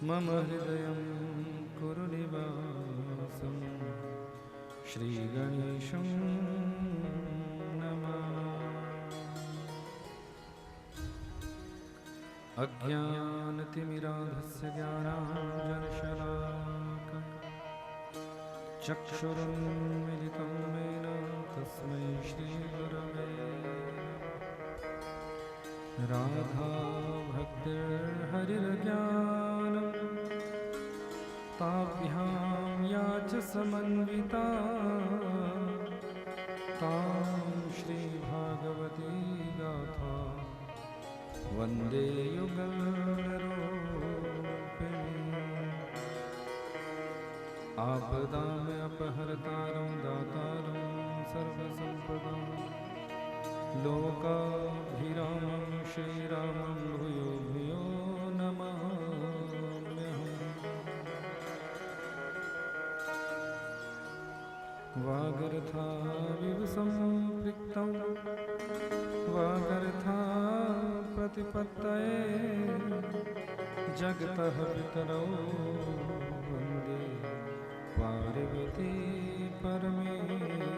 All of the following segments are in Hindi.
मम हृदयं कुरु निवासं श्रीगणेशं नमामि। अज्ञानतिमिरान्धस्य ज्ञानाञ्जनशलाकं चक्षुरुन्मिलितं येन तस्मै श्रीगुरवे राधाभक्तिर्हरिर्ज्ञानं ताभ्यां या च समन्विता तां श्रीभागवती गाथा वन्दे युगलरूपिणीम्। आपदामपहर्तारं दातारं सर्वसम्पदां लोकाभिरामं श्रीरामं भूयो भूयो नमाम्यहम्। वागर्थाविव सम्पृक्तं वागर्था प्रतिपत्तये जगतः पितरौ वन्दे पार्वती परमेश्वरम्।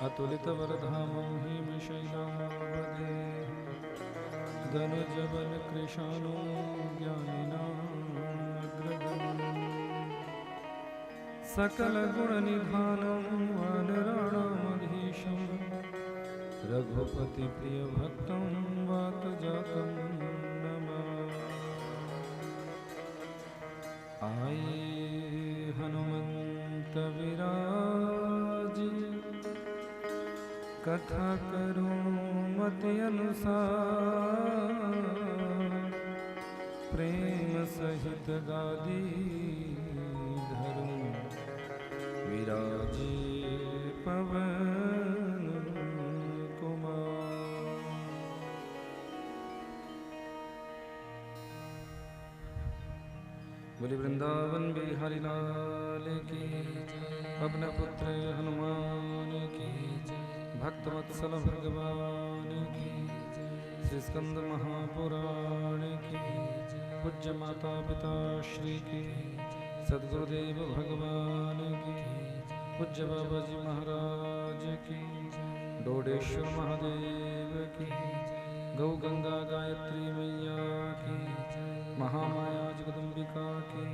अतुलितवरधामं हिमशैलावधे धनुजबलकृशानो ज्ञानिनामग्रगण्यम्। सकलगुणनिधानं वानराणामधीशं रघुपतिप्रियभक्तं वातजातं नमामि। आये हनुमन्त विराज कथा करो मति अनुसार प्रेम सहित गादी धर्म विराजे पवन कुमार। बोले वृंदावन बिहारी लाल की, पवन पुत्र हनुमान की, भक्तवत्सल भगवान की, श्री स्कंद महापुराण की, पूज्य माता पिता श्री की, सद्गुरुदेव भगवान की, पूज्य बाबा जी महाराज की, डोडेश्वर महादेव की, गौ गंगा गायत्री मैया की, महामाया जगदम्बिका की,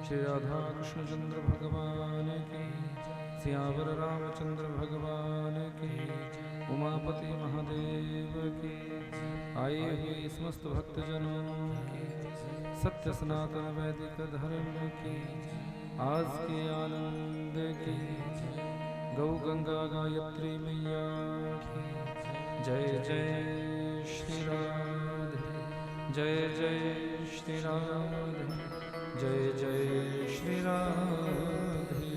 श्री राधा कृष्ण चंद्र भगवान की, सियावर रामचंद्र भगवान की, उमापति महादेव की, आए हुए समस्त भक्तजनों की, सत्य सनातन वैदिक धर्म की, आज के आनंद की, गौ गंगा गायत्री मैया की, जय जय श्री राधे, जय जय श्री राधे, जय जय श्री राधे।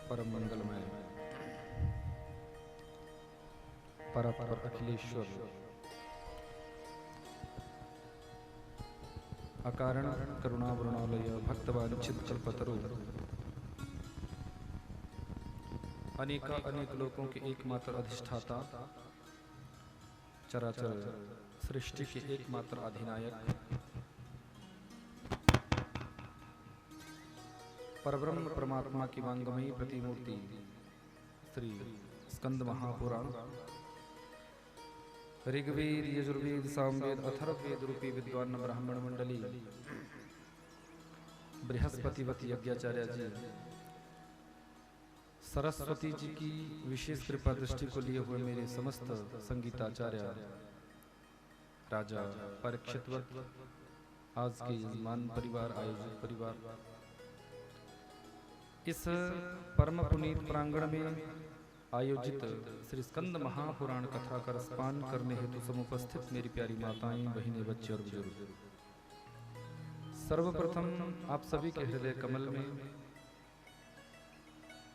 परम मंगलमय परपर अखिलेश्वर अकारण करुणावरुणालय भक्तवांछित कल्पतरु अनेक लोकों के एकमात्र अधिष्ठाता, चराचर सृष्टि के एकमात्र अधिनायक, परब्रह्म परमात्मा की वांगमयी प्रतिमूर्ति श्री स्कंद महापुराण, ऋग्वेद यजुर्वेद सामवेद अथर्ववेद रूपी विद्वान ब्राह्मण मंडली, बृहस्पतिवती यज्ञाचार्य जी, सरस्वती जी की विशेष कृपा दृष्टि को लिए हुए मेरे समस्त संगीताचार्य, राजा परीक्षितवत, आज के यजमान परिवार, आयोजक परिवार, इस परम पुनीत प्रांगण में आयोजित श्री स्कंद महापुराण कथा का रसपान करने हेतु समुपस्थित मेरी प्यारी माताएं, बहिनें, बच्चे और बुजुर्ग, सर्वप्रथम आप सभी के हृदय कमल में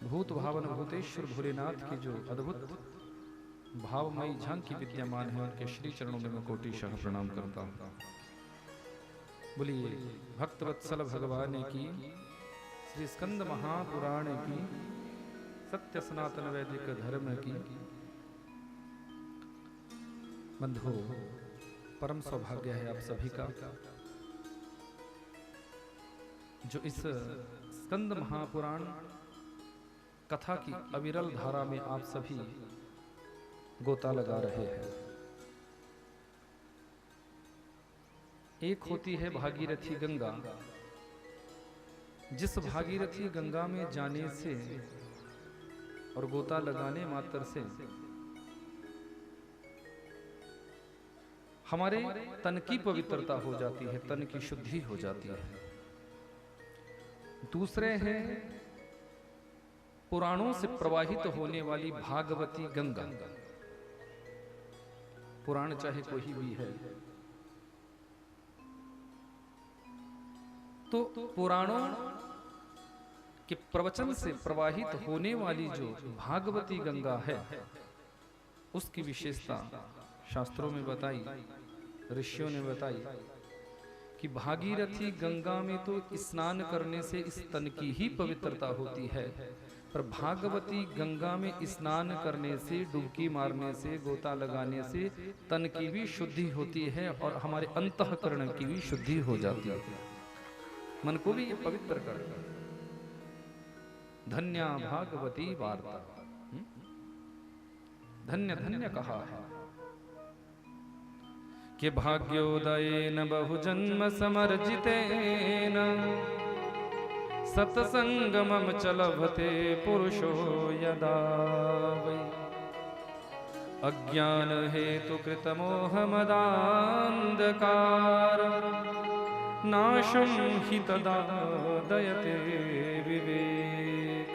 भूत भावन भूतेश्वर भोलेनाथ की जो अद्भुत भावमयी झांकी विद्यमान है, उनके श्री चरणों में मैं कोटिशः प्रणाम करता हूँ। बोलिए भक्तवत्सल भगवान की श्री स्कंद महापुराण की सत्य सनातन वैदिक धर्म की बंधु परम सौभाग्य है आप सभी का जो इस स्कंद महापुराण कथा की अविरल धारा में आप सभी गोता लगा रहे हैं। एक होती है भागीरथी गंगा, जिस भागीरथी गंगा में जाने से और गोता लगाने मात्र से हमारे तन की पवित्रता हो जाती है, तन की शुद्धि हो जाती है। दूसरे हैं पुराणों से प्रवाहित होने वाली भागवती गंगा। पुराण चाहे कोई भी है तो पुराणों के प्रवचन से प्रवाहित होने वाली जो भागवती गंगा है उसकी विशेषता शास्त्रों में बताई, ऋषियों ने बताई कि भागीरथी गंगा में तो स्नान करने से इस तन की ही पवित्रता होती है, पर भागवती गंगा में स्नान करने से, डुबकी मारने से, गोता लगाने से तन की भी शुद्धि होती है और हमारे अंतःकरण की भी शुद्धि हो जाती है, मन को भी ये पवित्र करता है। धन्या भागवती वार्ता, धन्य धन्य कहा है कि भाग्योदयेन बहुजन्म समर्जितेन सत्संगमं च लभते पुरुषो यदा वै अज्ञान हेतु कृतमोह मदान्धकार नाशं हि तदा दयते विवेक।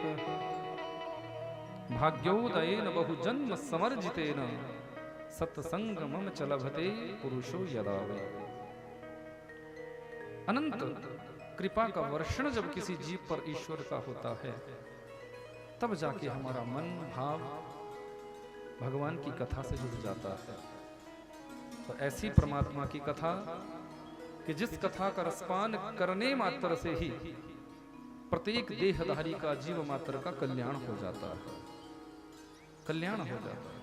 भाग्योदयेन बहुजन्म समर्जितेन सत्संगमं च लभते पुरुषो यदा वै। अनंत कृपा का वर्षण जब किसी जीव पर ईश्वर का होता है तब जाके हमारा मन भाव भगवान की कथा से जुड़ जाता है। तो ऐसी परमात्मा की कथा कि जिस कथा का रसपान करने मात्र से ही प्रत्येक देहधारी का जीव मात्र का कल्याण हो जाता है, कल्याण हो जाता है।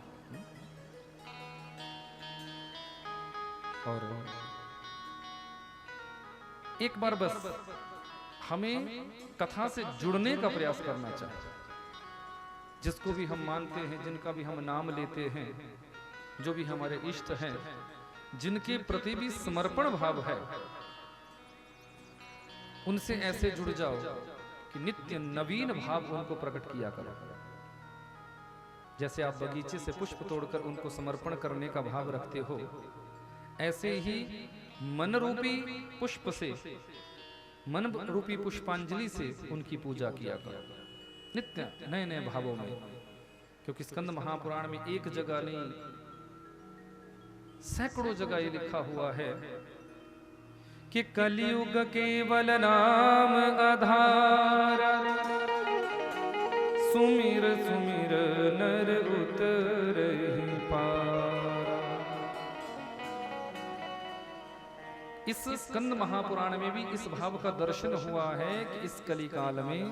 और एक बार बस हमें कथा से जुड़ने का प्रयास करना चाहिए। जिसको भी हम मानते हैं, जिनका भी हम नाम लेते हैं, जो भी हमारे इष्ट हैं, जिनके प्रति भी समर्पण भाव है, उनसे ऐसे जुड़ जाओ कि नित्य नवीन भाव उनको प्रकट किया करो। जैसे आप बगीचे से पुष्प तोड़कर उनको समर्पण करने का भाव रखते हो, ऐसे ही मन रूपी पुष्प से, मन रूपी पुष्पांजलि से उनकी पूजा किया करो नित्य नए नए भावों में। क्योंकि स्कंद महापुराण में एक जगह नहीं, सैकड़ों जगह ये लिखा हुआ है कि कलियुग केवल नाम आधार, सुमिर सुमिर नर उतरहि पारा। इस स्कंद महापुराण में भी इस भाव का दर्शन हुआ है कि इस कली काल में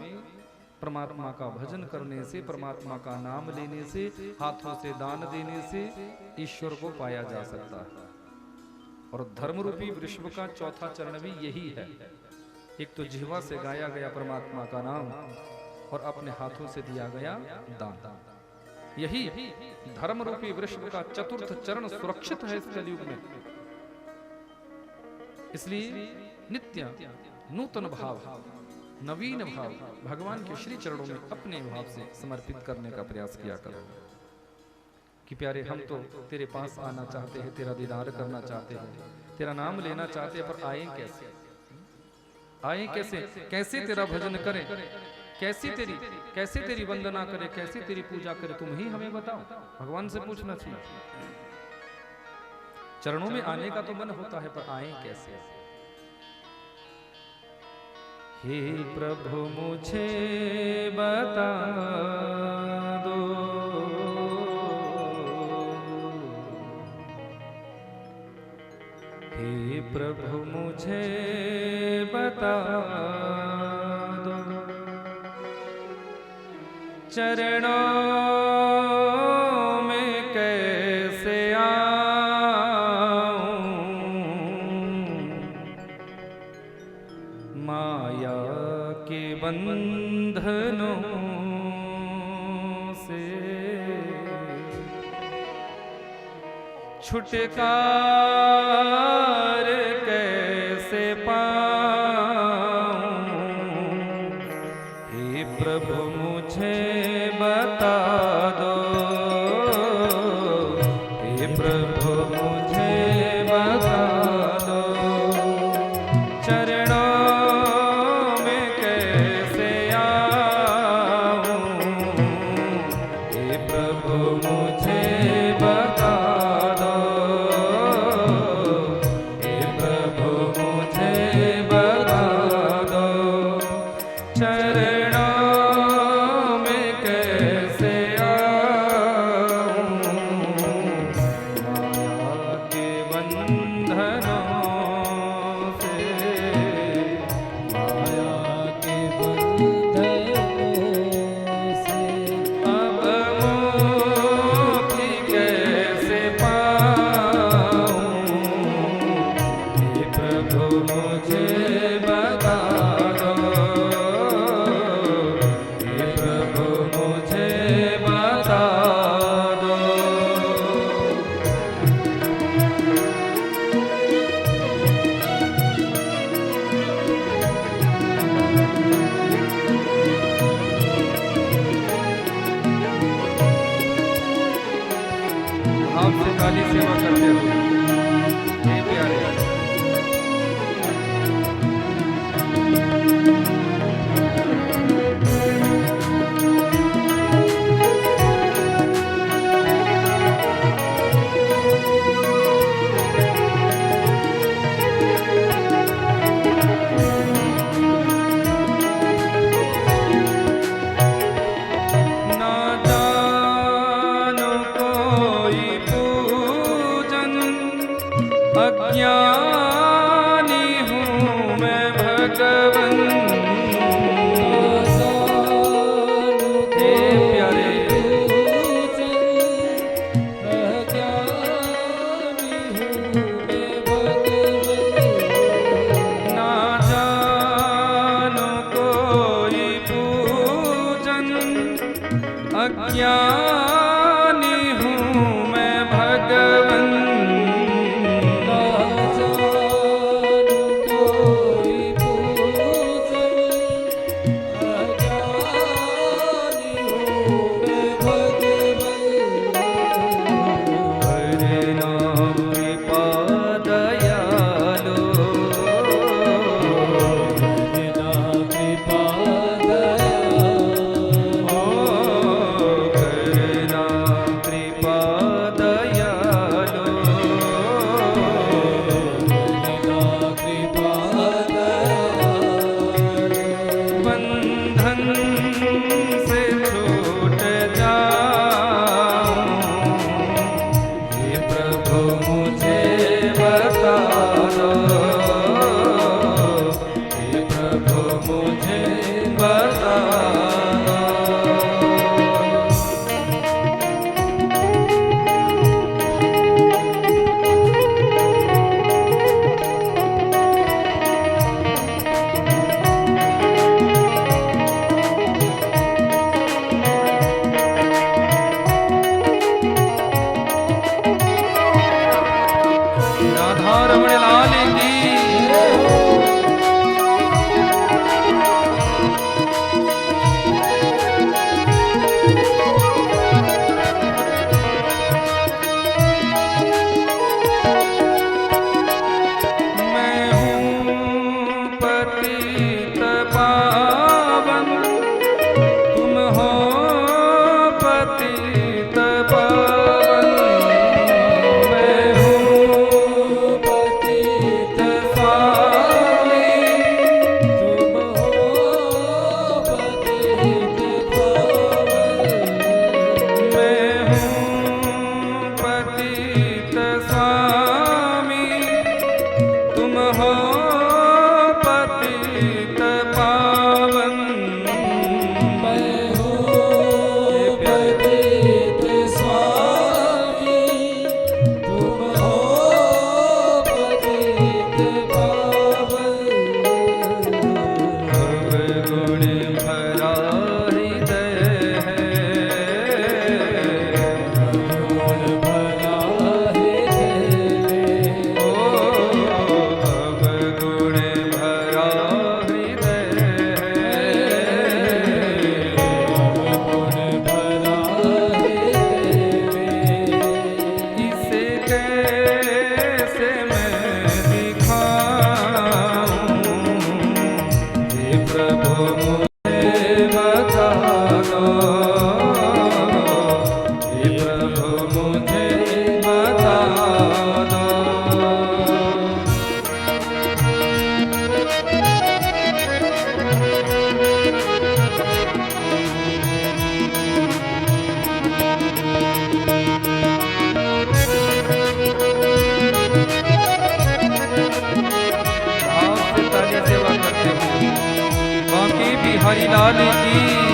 परमात्मा का भजन करने से, परमात्मा का नाम लेने से, हाथों से दान देने से ईश्वर को पाया जा सकता है। और धर्म रूपी वृषभ का चौथा चरण भी यही है। एक तो जिह्वा से गाया गया परमात्मा का नाम और अपने हाथों से दिया गया दान। यही धर्म रूपी वृषभ का चतुर्थ चरण सुरक्षित है इस कलयुग में। इसलिए नित्य नूतन भाव, नवीन भाव भगवान के श्री चरणों में अपने भाव से समर्पित करने का प्रयास किया करो कि प्यारे हम तो तेरे पास आना चाहते हैं, तेरा दीदार करना चाहते हैं, तेरा नाम लेना चाहते हैं, पर आए कैसे? आए कैसे? कैसे तेरा भजन करें, कैसे तेरी वंदना करें, कैसे तेरी पूजा करें, तुम ही हमें बताओ। भगवान से पूछना चाहिए। चरणों में आने का तो मन होता है, पर आए कैसे? हे प्रभु मुझे बता दो, हे प्रभु मुझे बता दो, चरणों में कैसे माया के बंधनों से छुटकार कैसे पाऊं। हे प्रभु मुझे बता दो, हे प्रभु मुझे बता दो, चरणों में कैसे आऊं। हे प्रभु मुझे बता दो, हे प्रभु मुझे बता दो, चरणों में कैसे आऊं। माया के बंधनों से, माया के बंधनों से अब मुक्ति कैसे पाऊं। हे प्रभु मुझे बता दो, हे प्रभु मुझे बता दो। आपसे काली सेवा करते हो हे प्यारे। ना जानो कोई पूजन, अज्ञानी हूँ मैं भगवन। हे प्यारे ना जानो कोई पूजन, अज्ञानी हूँ मैं भगवन। करना कृपा दयालो, ओ करना बिहारी लाल की।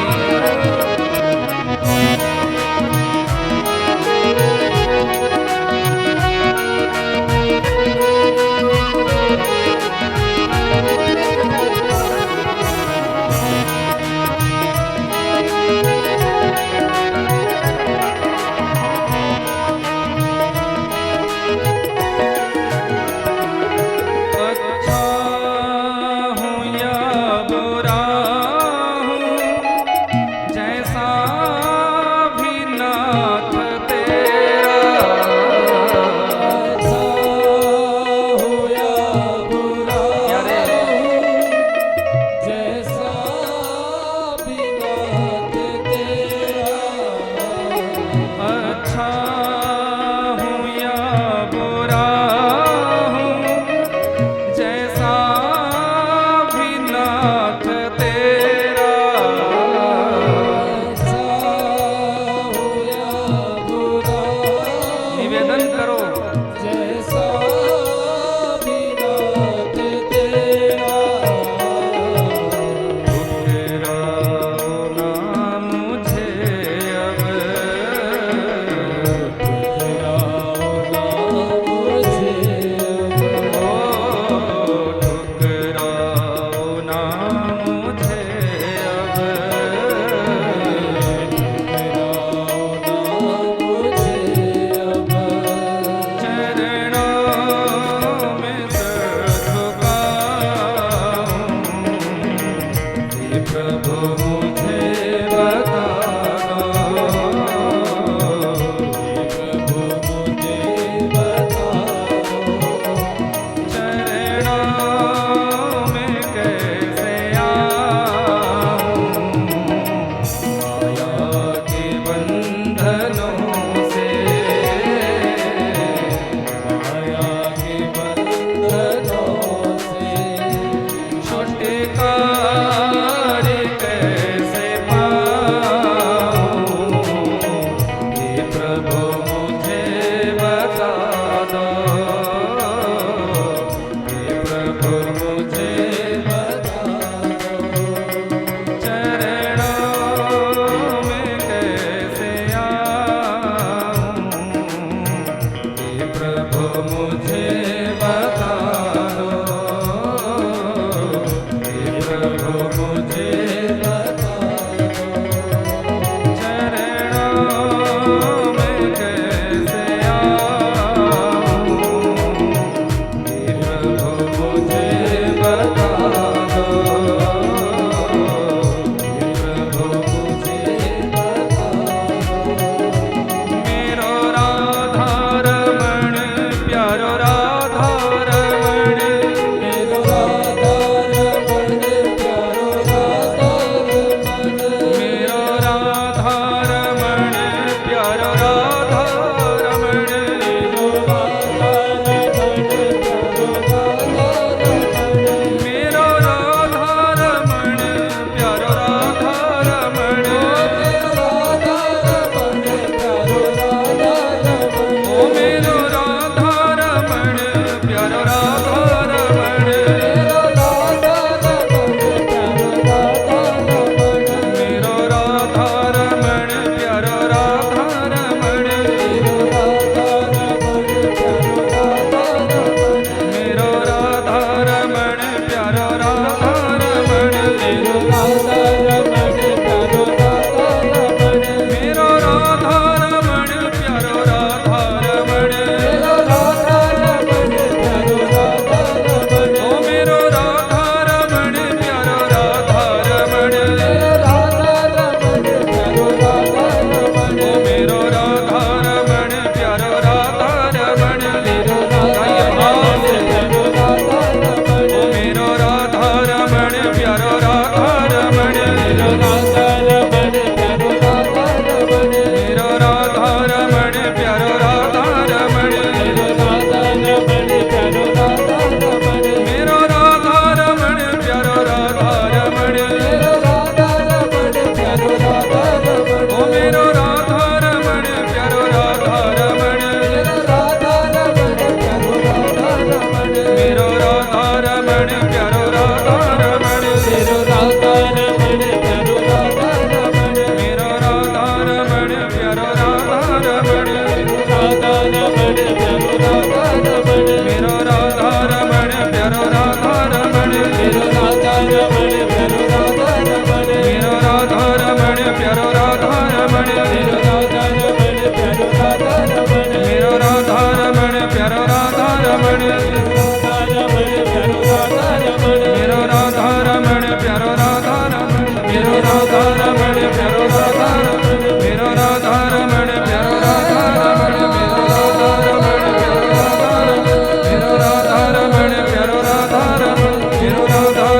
मेरो राधा रमण प्यारो राधा रमण मेरो राधा रमण प्यारो राधा रमण मेरो राधा रमण प्यारो राधा रमण मेरो राधा रमण प्यारो राधा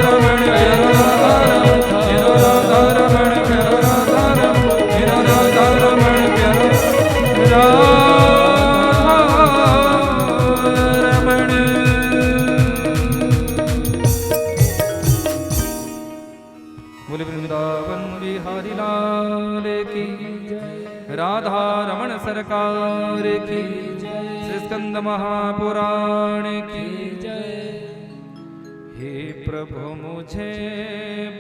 रमण मेरो राधा रमण प्यारो राधा रमण मेरो राधा रमण प्यारो राधा रमण मेरो राधा रमण प्यारो राधा रमण। बोले वृंदावन बिहारी लाल की राधा रमण सरकार की श्री स्कंद महापुराण की जय। हे प्रभु मुझे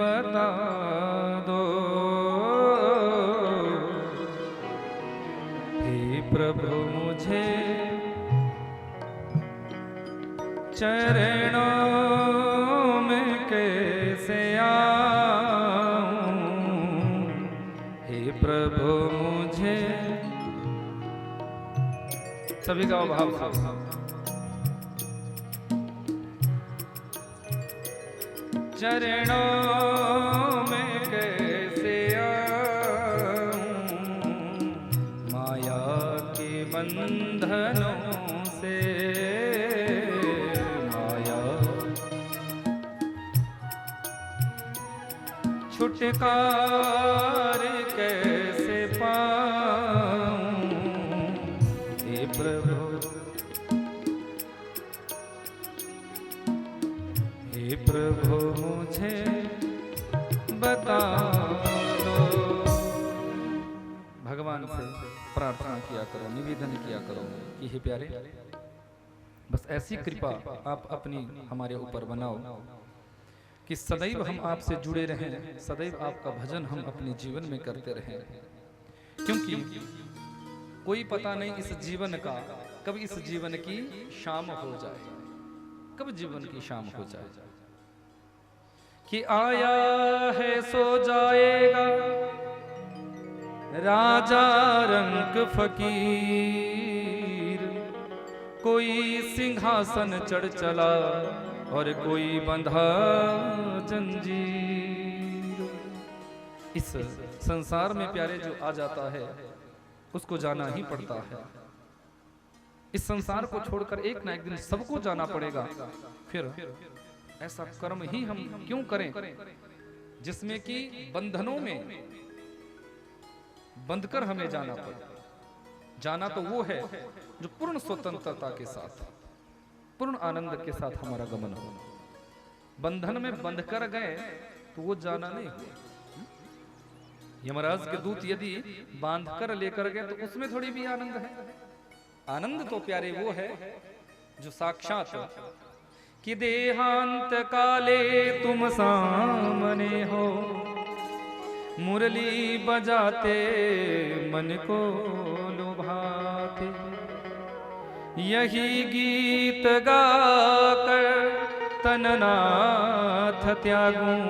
बता दो, हे प्रभु मुझे चरणों में कैसे आऊं, हे प्रभु मुझे सभी का भाव चरणों में कैसे आऊं, माया के बंधनों से माया छुटकार कैसे पाऊं, हे प्रभु हे प्रभु मुझे बता दो। भगवान से प्रार्थना किया करो, निवेदन किया करो कि हे प्यारे बस ऐसी कृपा आप अपनी हमारे ऊपर बनाओ कि सदैव हम आपसे जुड़े रहें, सदैव आपका भजन हम अपने जीवन में करते रहें, क्योंकि कोई पता नहीं इस जीवन का कब इस जीवन की शाम हो जाए, कब जीवन की शाम हो जाए कि आया है सो जाएगा राजा रंक फकीर, कोई सिंहासन चढ़ चला और कोई बंधा जंजीर। इस संसार में प्यारे जो आ जाता है उसको जाना ही पड़ता है। इस संसार को छोड़कर एक ना एक दिन सबको जाना पड़ेगा। फिर ऐसा कर्म ही हम क्यों करें जिसमें कि बंधनों में बंधकर हमें जाना पड़े। जाना तो वो है जो पूर्ण स्वतंत्रता के साथ, पूर्ण आनंद के साथ हमारा गमन हो। बंधन में बंधकर गए तो वो जाना नहीं हुआ। यमराज के दूत यदि बांधकर लेकर गए तो उसमें थोड़ी भी आनंद है। आनंद तो प्यारे वो है जो साक्षात कि देहांत काले तुम सामने हो, मुरली बजाते मन को लुभाते, यही गीत गाकर तननाथ त्यागूं,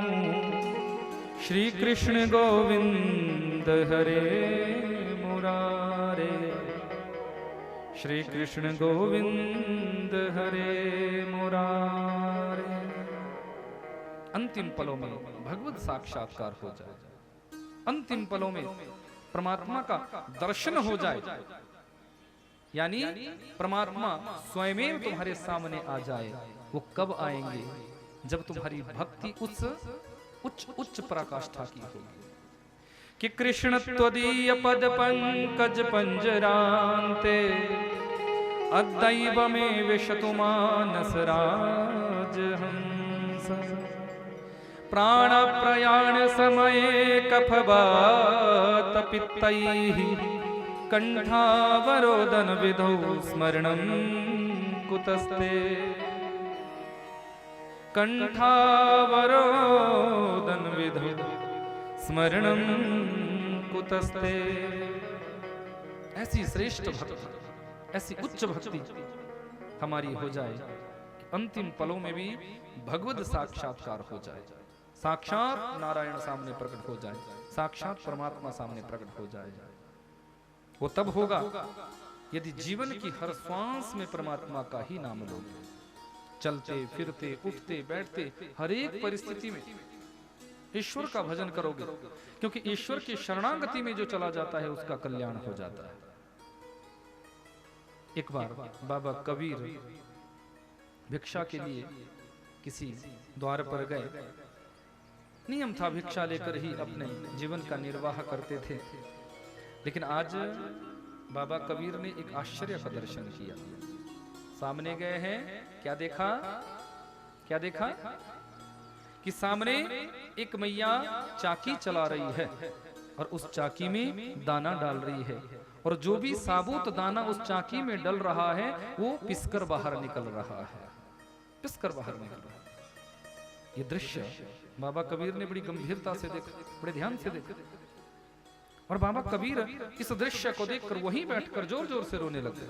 श्री कृष्ण गोविंद हरे मुरारे, श्री कृष्ण गोविंद हरे मुरारे। अंतिम पलों में भगवत साक्षात्कार हो जाए, अंतिम पलों में परमात्मा का दर्शन हो जाए, यानी परमात्मा स्वयं तुम्हारे सामने आ जाए। वो कब आएंगे? जब तुम्हारी भक्ति उच्च उच्च पराकाष्ठा की होगी कि कृष्ण त्वदीय पद पंकज पंजरान्ते, अद्दैव में विशतु मानस राजहंस, प्राण प्रयाण समये कफवात पित्तैः, कंठावरोदन विधौ स्मरणं कुतस्ते, कंठावरोदन विधौ स्मरणं कुतस्ते। ऐसी श्रेष्ठ भक्ति, ऐसी उच्च भक्ति हमारी हो जाए, अंतिम पलों में भी भगवत साक्षात्कार हो जाए, साक्षात नारायण सामने प्रकट हो जाए, साक्षात परमात्मा सामने प्रकट हो जाए। वो तब होगा यदि जीवन की हर श्वास में परमात्मा का ही नाम लोगे, चलते फिरते उठते बैठते हर एक परिस्थिति में ईश्वर का भजन करोगे, क्योंकि ईश्वर की शरणागति में जो चला जाता है उसका कल्याण हो जाता है। एक बार बाबा कबीर भिक्षा के लिए किसी द्वार पर गए। नियम था भिक्षा लेकर ही अपने जीवन का निर्वाह करते थे, लेकिन आज बाबा कबीर ने एक आश्चर्य का दर्शन किया। सामने गए हैं, क्या देखा? क्या देखा कि सामने एक मैया चाकी चला रही है और उस चाकी में दाना डाल रही है, और जो भी साबुत दाना उस चाकी में डल रहा है वो पिसकर बाहर निकल रहा है, पिसकर बाहर निकल रहा है। ये दृश्य बाबा कबीर ने बड़ी गंभीरता से देखा, बड़े ध्यान से देखा, और बाबा कबीर इस दृश्य को देखकर वहीं बैठकर जोर जोर से रोने लगे,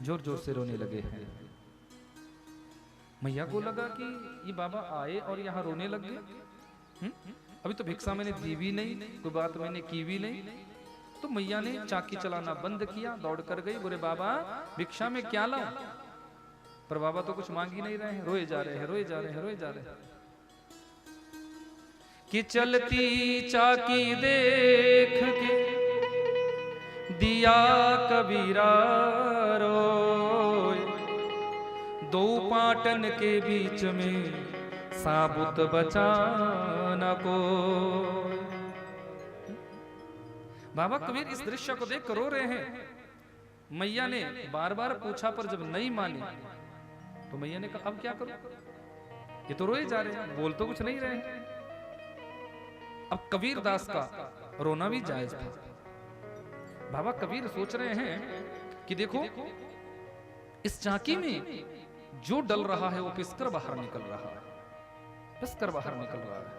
जोर जोर से रोने लगे हैं। मैया को लगा कि ये बाबा आए और यहाँ रोने लग गए। अभी तो भिक्षा मैंने दी भी नहीं, कोई बात मैंने की भी नहीं। तो मैया ने चाकी चलाना बंद किया, दौड़ कर गई, बोले बाबा भिक्षा में क्या लाऊं? पर बाबा तो कुछ मांग ही नहीं रहे हैं, रोए जा रहे हैं, रोए जा रहे हैं, रोए जा रहे हैं। कि चलती चाकी देख के दिया कबीरा रोए, दो पाटन के बीच में साबुत बचा न को। बाबा कबीर इस दृश्य को देख कर रो रहे हैं। मैया ने बार बार पूछा, पर जब नहीं मानी तो मैया ने कहा अब क्या करूं, ये तो रोए जा रहे हैं, बोल तो कुछ नहीं रहे हैं। अब कबीर दास का रोना भी जायज था। बाबा कबीर सोच रहे हैं कि देखो इस चाकी में जो डल रहा है वो पिसकर बाहर निकल रहा है, पिसकर बाहर निकल रहा है।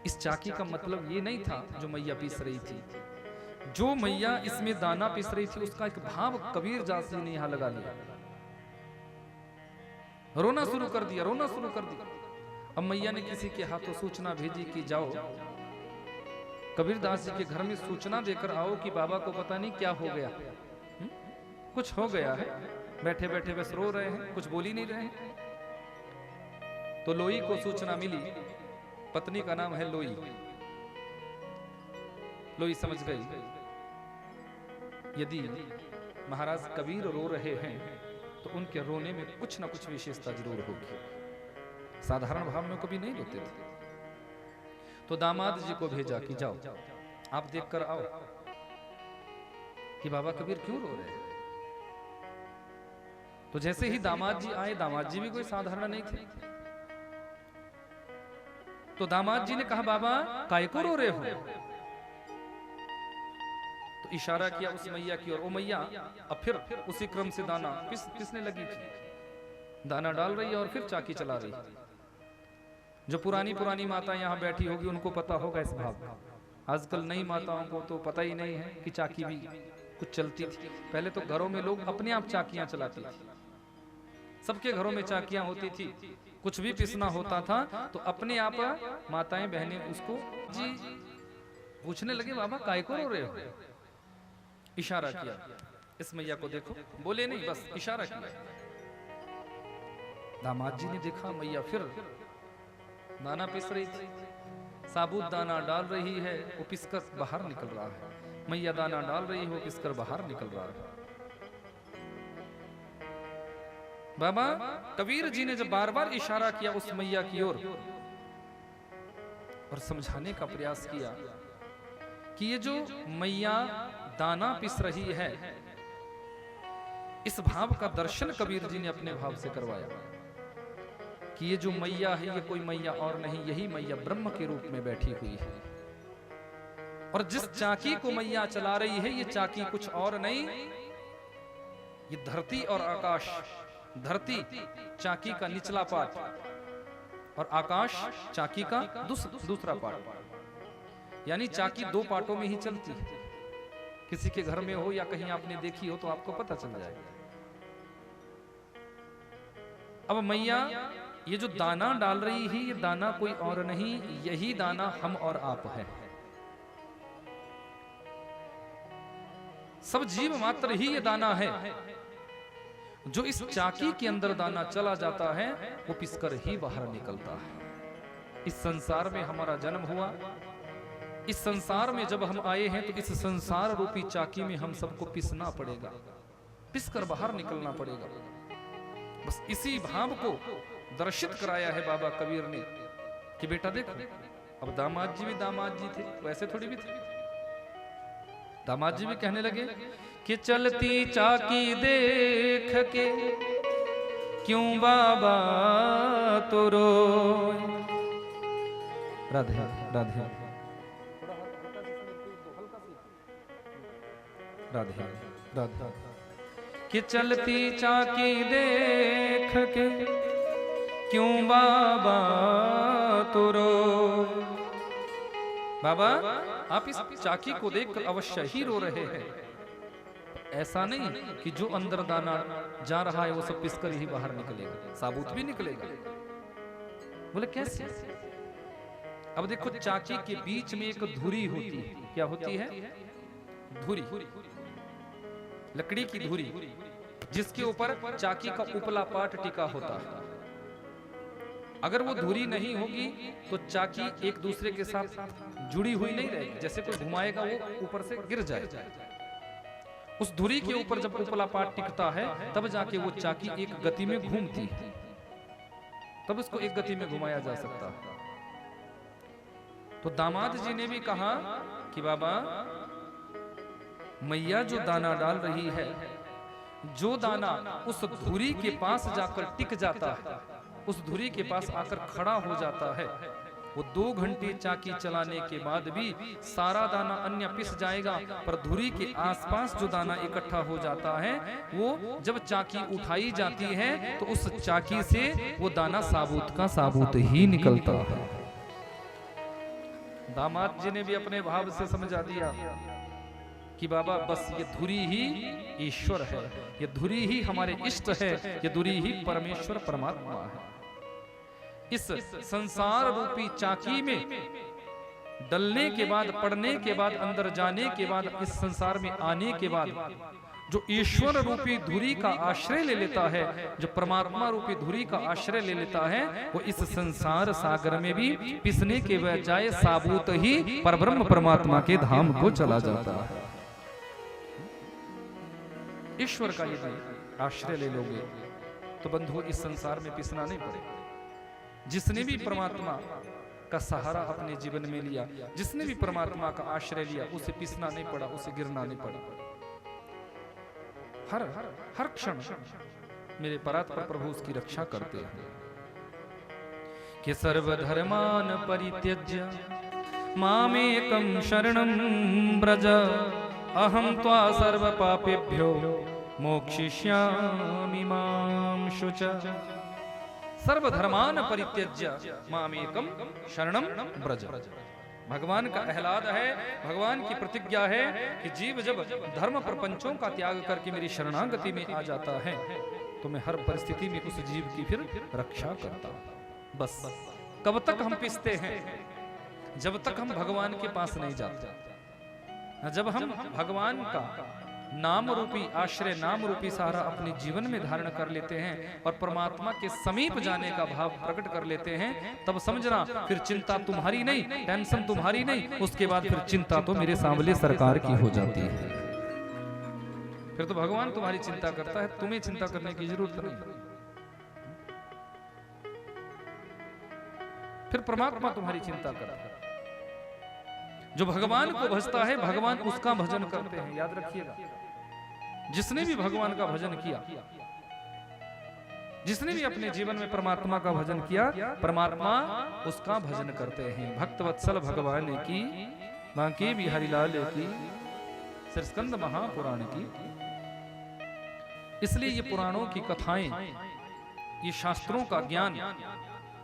इस चाकी का मतलब ये नहीं था जो मैया पीस रही थी, जो मैया इसमें दाना पीस रही थी उसका एक भाव कबीर दास जी ने यहां लगा लिया। रोना शुरू कर दिया, रोना शुरू कर दिया। अब मैया ने किसी के हाथों सूचना भेजी कि जाओ कबीर दास जी के घर में सूचना देकर आओ कि बाबा को पता नहीं क्या हो गया, कुछ हो गया है, बैठे बैठे बस रो रहे हैं, कुछ बोल ही नहीं रहे हैं। तो लोई को सूचना मिली, पत्नी का नाम है लोई। लोई समझ गई यदि महाराज कबीर रो रहे हैं तो उनके रोने में कुछ ना कुछ विशेषता जरूर होगी, साधारण भाव में कभी नहीं रोते थे। तो दामाद जी को भेजा कि जाओ आप देख कर आओ कि बाबा कबीर क्यों रो रहे हैं। तो जैसे ही दामाद जी आए, दामाद जी भी कोई साधारण नहीं थे। तो दामाद जी ने कहा बाबा काय को रो रहे हो? तो इशारा किया उस मैया की ओर। वो मैया अब फिर उसी क्रम से दाना पिसने लगी थी, दाना डाल रही है और फिर चाकी चला रही है। जो पुरानी पुरानी माता यहाँ बैठी होगी उनको पता होगा इस भाव का। आजकल नई माताओं को तो पता ही नहीं है कि चाकी भी कुछ चलती थी। पहले तो घरों में लोग अपने आप चाकियां चलाती थी, सबके घरों में चाकियां होती थी। कुछ भी पिसना होता था तो अपने आप माताएं बहनें उसको जी पूछने लगे बाबा काय को रो रहे हो? इशारा किया इस मैया को देखो, बोले नहीं, बस इशारा किया। दामाद जी ने देखा मैया फिर दाना पिस रही थी, साबुत दाना डाल रही है, वो पिसकर बाहर निकल रहा है। मैया दाना डाल रही हो, पिसकर बाहर निकल रहा है। बाबा कबीर जी ने जब बार बार इशारा किया उस मैया की ओर और समझाने का प्रयास किया कि ये जो मैया दाना पिस रही है, इस भाव का दर्शन कबीर जी ने अपने भाव से करवाया कि ये जो मैया है ये कोई मैया और नहीं, यही मैया ब्रह्म के रूप में बैठी हुई है। और जिस चाकी को मैया चला रही है ये चाकी कुछ और नहीं, ये धरती और आकाश। धरती चाकी का निचला पार्ट और आकाश चाकी का दूसरा पार्ट। यानी चाकी दो पार्टों में ही चलती है। किसी के घर में हो या कहीं आपने देखी हो तो आपको पता चल जाएगा। अब मैया ये जो दाना डाल रही है ये दाना कोई और नहीं, यही दाना हम और आप है। सब जीव मात्र ही ये दाना है। जो इस चाकी के अंदर दाना चला जाता है वो पिसकर ही बाहर निकलता है। इस संसार में हमारा जन्म हुआ, इस संसार में जब हम आए हैं तो इस संसार रूपी चाकी में हम सबको पिसना पड़ेगा, पिसकर बाहर निकलना पड़ेगा। बस इसी भाव को दर्शित कराया है बाबा कबीर ने कि बेटा देखो, अब दामाद जी भी दामाद जी थे, वैसे थोड़ी भी थे। दामाद जी भी कहने लगे कि चलती चाकी देख के क्यों बाबा तो रोए। राधे राधे राधे राधे। कि चलती चाकी देख के क्यों बाबा तो रोए। बाबा आप इस चाकी को देखकर अवश्य ही रो रहे हैं। ऐसा नहीं कि जो अंदर दाना जा रहा है वो सब पिसकर ही बाहर निकलेगा, साबुत भी निकलेगा। बोले कैसे? अब देखो, चाकी के बीच में एक धुरी होती है। क्या होती है? धुरी, लकड़ी की धुरी, जिसके ऊपर चाकी का उपला पाट टिका होता है। अगर वो धुरी नहीं होगी तो चाकी एक दूसरे के साथ जुड़ी हुई नहीं रहेगी, जैसे कोई घुमाएगा वो ऊपर से गिर जाएगा। उस धुरी के ऊपर जब उपला पाट टिकता है तब जाके वो चाकी एक गति में घूमती है, तब उसको एक गति में घुमाया जा सकता है। तो दामाद जी ने भी कहा कि बाबा, मैया जो दाना डाल रही है, जो दाना उस धुरी के पास जाकर टिक जाता है, उस धुरी के पास आकर खड़ा हो जाता है, वो 2 घंटे चाकी चलाने के बाद भी सारा दाना अन्य पिस जाएगा, पर धुरी के आसपास जो दाना इकट्ठा हो जाता है वो जब चाकी उठाई जाती है तो उस चाकी से वो दाना साबुत का साबुत ही निकलता है। दामाद जी ने भी अपने भाव से समझा दिया कि बाबा बस ये धुरी ही ईश्वर है, ये धुरी ही हमारे इष्ट है, ये धुरी ही परमेश्वर परमात्मा है। इस संसार रूपी चाकी में डलने के बाद, पड़ने के बाद, अंदर जाने के बाद, इस संसार में आने के बाद जो ईश्वर रूपी धुरी का आश्रय ले लेता है, जो परमात्मा रूपी धुरी का आश्रय ले लेता है, वो इस संसार सागर में भी पिसने के बजाय साबुत ही परब्रह्म परमात्मा के धाम को चला जाता है। ईश्वर का यदि आश्रय ले लोगे तो बंधु इस संसार में पिसना नहीं पड़ेगा। जिसने भी परमात्मा का सहारा अपने जीवन में लिया, जिसने भी परमात्मा का आश्रय लिया, उसे पिसना नहीं पड़ा, उसे गिरना नहीं पड़ा। हर क्षण मेरे परात्पर प्रभु उसकी रक्षा करते हैं। कि सर्वधर्मान परित्यज्य मामेकं शरणं व्रज अहं त्वा सर्व पापेभ्यो मोक्षयिष्यामि मां शुच। सर्वधर्मान परित्यज्य मामेकं शरणं व्रज। भगवान का आह्लाद है, भगवान की प्रतिज्ञा है कि जीव जब धर्म प्रपंचों का त्याग करके मेरी शरणागति में आ जाता है तो मैं हर परिस्थिति में उस जीव की फिर रक्षा करता हूं। बस कब तक हम पिसते हैं? जब तक हम भगवान के पास नहीं जाते। जब हम भगवान का नाम रूपी आश्रय, नाम रूपी सहारा अपने जीवन में धारण कर लेते हैं और परमात्मा के समीप जाने का भाव प्रकट कर लेते हैं, तब समझना फिर चिंता तुम्हारी नहीं, टेंशन तुम्हारी नहीं, उसके बाद फिर चिंता तो मेरे सांवले सरकार की हो जाती है। फिर तो भगवान तुम्हारी चिंता करता है, तुम्हें चिंता करने की जरूरत नहीं। फिर परमात्मा तुम्हारी चिंता करता है। जो भगवान को भजता है, भगवान उसका भजन करते हैं। याद रखिएगा, जिसने भी भगवान का भजन किया, जिसने भी अपने जीवन में परमात्मा का भजन किया, परमात्मा उसका भजन करते हैं। भक्तवत्सल भगवान की, बांके बिहारी लाल की, श्री स्कंद महापुराण की। इसलिए ये पुराणों की कथाएं, ये शास्त्रों का ज्ञान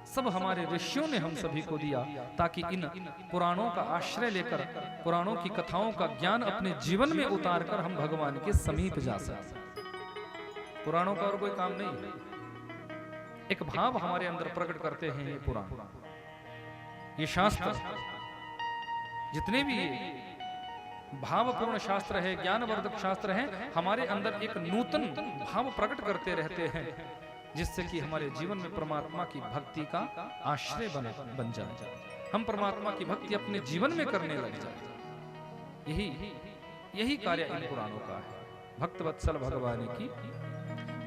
सब हमारे ऋषियों ने हम सभी को दिया, ताकि इन पुराणों का आश्रय लेकर, पुराणों की कथाओं का ज्ञान अपने जीवन में उतार कर हम भगवान के समीप जा सकें। पुराणों का और कोई काम नहीं है, एक भाव हमारे अंदर प्रकट करते हैं ये पुराण, ये शास्त्र। जितने भी भावपूर्ण शास्त्र है, ज्ञानवर्धक शास्त्र है, हमारे अंदर एक नूतन भाव प्रकट करते रहते हैं जिससे कि हमारे जीवन में परमात्मा की भक्ति का आश्रय बन जाए, हम परमात्मा की भक्ति अपने जीवन में करने लग जाए। यही कार्य इन पुराणों का है। भक्त वत्सल भगवान की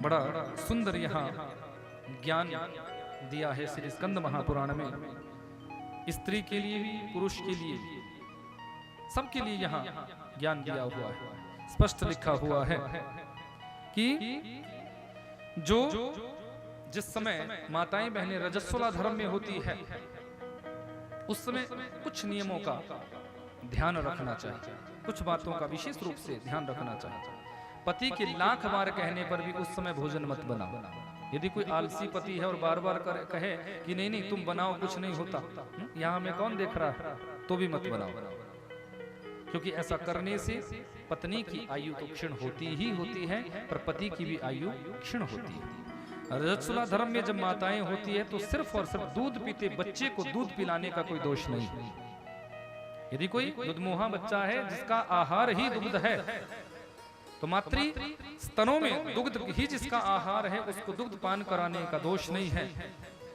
बड़ा सुंदर यहाँ ज्ञान दिया है श्री स्कंद महापुराण में। स्त्री के लिए भी, पुरुष के लिए भी, सबके लिए यहाँ ज्ञान दिया हुआ है। स्पष्ट लिखा हुआ है कि जो जिस समय माताएं बहनें रजस्वला धर्म में होती है, उस समय कुछ नियमों का ध्यान रखना चाहिए, कुछ बातों का विशेष रूप से ध्यान रखना चाहिए। पति के लाख बार कहने पर भी उस समय भोजन मत बनाओ। यदि कोई आलसी पति है और बार बार कहे कि नहीं नहीं तुम बनाओ, कुछ नहीं होता, यहाँ में कौन देख रहा है, तो भी मत बनाओ, क्योंकि ऐसा करने से पत्नी की आयु तो क्षीण होती ही होती है, पर पति की भी आयु क्षीण होती है। रजस्वला धर्म में जब माताएं होती है तो सिर्फ और सिर्फ दूध पीते बच्चे को दूध पिलाने का कोई दोष नहीं है। यदि कोई दुधमुहा बच्चा है जिसका आहार ही दुग्ध है, तो मातृ स्तनों में दुग्ध ही जिसका आहार है, उसको दुग्ध पान कराने का दोष नहीं है।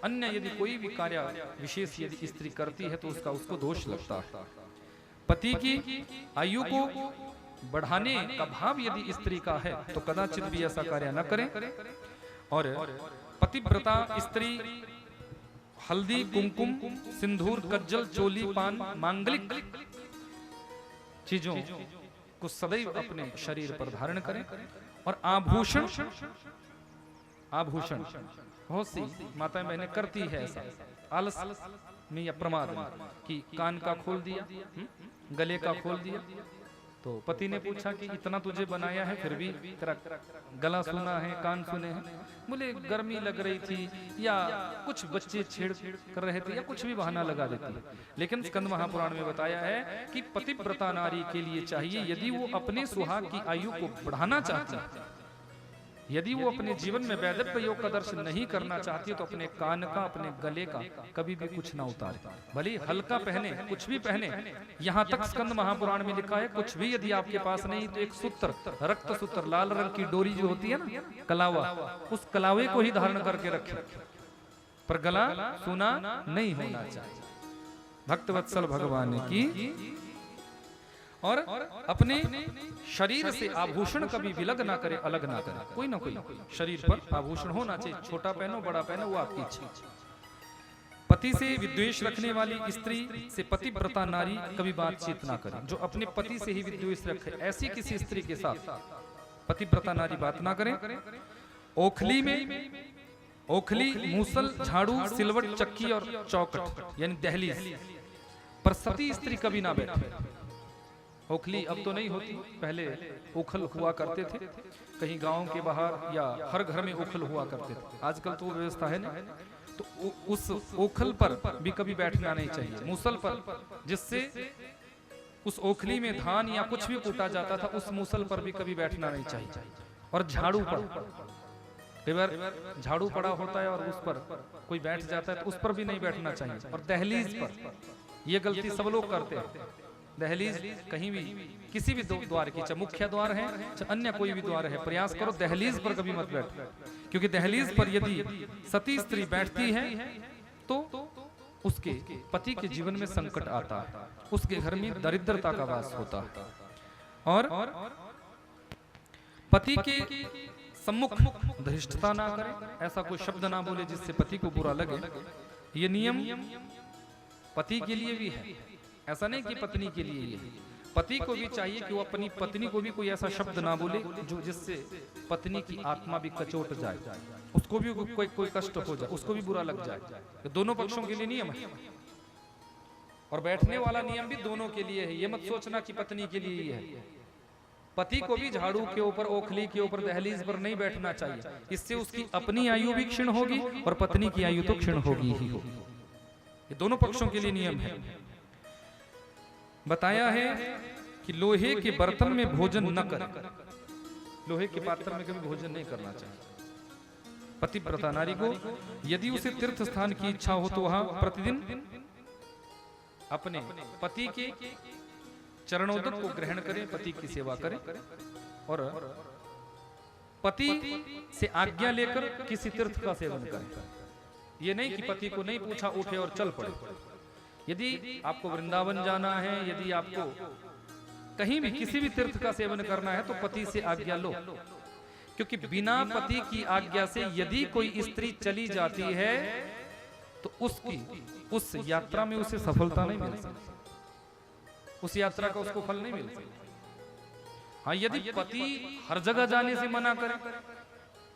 अन्य यदि कोई भी कार्य विशेष यदि स्त्री करती है तो उसको दोष लगता है। पति की आयु को बढ़ाने का भाव यदि स्त्री का है तो कदाचित भी ऐसा कार्य न करें। और पतिव्रता स्त्री हल्दी, कुमकुम, सिंदूर, कज्जल, चोली, पान, मांगलिक चीजों को सदैव अपने शरीर पर धारण करें। और आभूषण बहुत सी माताएं बहनें करती है ऐसा, आलस में या प्रमाद में, कि कान का खोल दिया, गले का खोल दिया। तो पति ने पूछा कि इतना तुझे बनाया है फिर भी तेरा गला सुना है, कान सुने हैं। बोले गर्मी लग रही थी, या कुछ बच्चे छेड़ कर रहे थे, या कुछ भी बहाना लगा देती है। लेकिन स्कंद महापुराण में बताया है कि पतिव्रता नारी के लिए चाहिए, यदि वो अपने सुहाग की आयु को बढ़ाना चाहती है, यदि वो अपने जीवन में वैदव्य योग का दर्शन नहीं करना चाहती है, तो अपने कान का, अपने गले का कभी भी कुछ ना उतारे, भले हल्का पहने, कुछ भी पहने। यहाँ तक स्कंद महापुराण में लिखा है, कुछ भी यदि आपके पास नहीं तो एक सूत्र, रक्त सूत्र, लाल रंग की डोरी जो होती है ना, कलावा, उस कलावे को ही धारण करके रखे, पर गला सुना नहीं होना चाहिए। भक्त वत्सल भगवान की। और अपने शरीर से आभूषण कभी विलग ना करे, अलग ना करे, कोई ना कोई शरीर पर आभूषण होना चाहिए। छोटा पहनो, बड़ा पहनो, वो आपकी इच्छा। पति से विद्वेष रखने वाली स्त्री से पतिव्रता नारी कभी बातचीत ना करे। जो अपने पति से ही विद्वेष रखे, ऐसी किसी स्त्री के साथ पतिव्रता नारी बात ना करे। ओखली में, ओखली, मूसल, झाड़ू, सिलवट, चक्की और चौखट यानी दहलीज पर सती स्त्री कभी ना बैठे। ओखली अब तो नहीं होती, पहले ओखल हुआ करते थे, कहीं गांव के बाहर या हर घर में ओखल हुआ करते थे। आजकल तो वो व्यवस्था है ना, तो उस ओखल पर भी कभी बैठना नहीं चाहिए। मूसल पर, जिससे उस ओखली में धान या कुछ भी कूटा जाता था, उस मूसल पर भी कभी बैठना नहीं चाहिए। और झाड़ू पर, कई बार झाड़ू पड़ा होता है और उस पर कोई बैठ जाता है तो उस पर भी नहीं बैठना चाहिए। और दहलीज पर, यह गलती सब लोग करते हैं। दहलीज कहीं भी, किसी भी द्वार की, चाहे मुख्य द्वार है चाहे अन्य कोई भी द्वार है, प्रयास करो दहलीज पर कभी मत बैठो, क्योंकि दहलीज पर यदि सती स्त्री बैठती है तो उसके पति के जीवन में संकट आता है, उसके घर में दरिद्रता का वास होता है। और पति के सम्मुख धृष्टता ना करे, ऐसा कोई शब्द ना बोले जिससे पति को बुरा लगे। ये नियम पति के लिए भी है, ऐसा नहीं कि पत्नी के लिए ये। पति को भी चाहिए कि वो अपनी पत्नी को भी कोई ऐसा शब्द ना बोले जो जिससे पत्नी की आत्मा भी कचोट जाए, उसको भी कोई कष्ट हो जाए, उसको भी बुरा लग जाए। दोनों पक्षों के लिए नियम है। और बैठने वाला नियम भी दोनों के लिए है, ये मत सोचना कि पत्नी के लिए ही है। पति को भी झाड़ू के ऊपर, ओखली के ऊपर, दहलीज पर नहीं बैठना चाहिए। इससे उसकी अपनी आयु भी क्षीण होगी और पत्नी की आयु तो क्षीण होगी ही होगी। ये दोनों पक्षों के लिए नियम है। बताया है कि लोहे के बर्तन में भोजन न करें, लोहे के पात्र में कभी भोजन नहीं करना चाहिए। पतिव्रता नारी को यदि उसे तीर्थ स्थान की इच्छा हो तो वहां प्रतिदिन अपने पति के चरणोदक को ग्रहण करें, पति की सेवा करें। और पति से आज्ञा लेकर किसी तीर्थ का सेवन करें। ये नहीं कि पति को नहीं पूछा उठे और चल पड़े। यदि आपको वृंदावन जाना है, यदि आपको कहीं भी किसी भी तीर्थ का सेवन करना है, तो पति से आज्ञा लो, क्योंकि बिना पति की आज्ञा से यदि कोई स्त्री चली जाती है तो उस यात्रा में उसे सफलता नहीं मिल सकती, उस यात्रा का उसको फल नहीं मिल सकता। हाँ, यदि पति हर जगह जाने से मना करे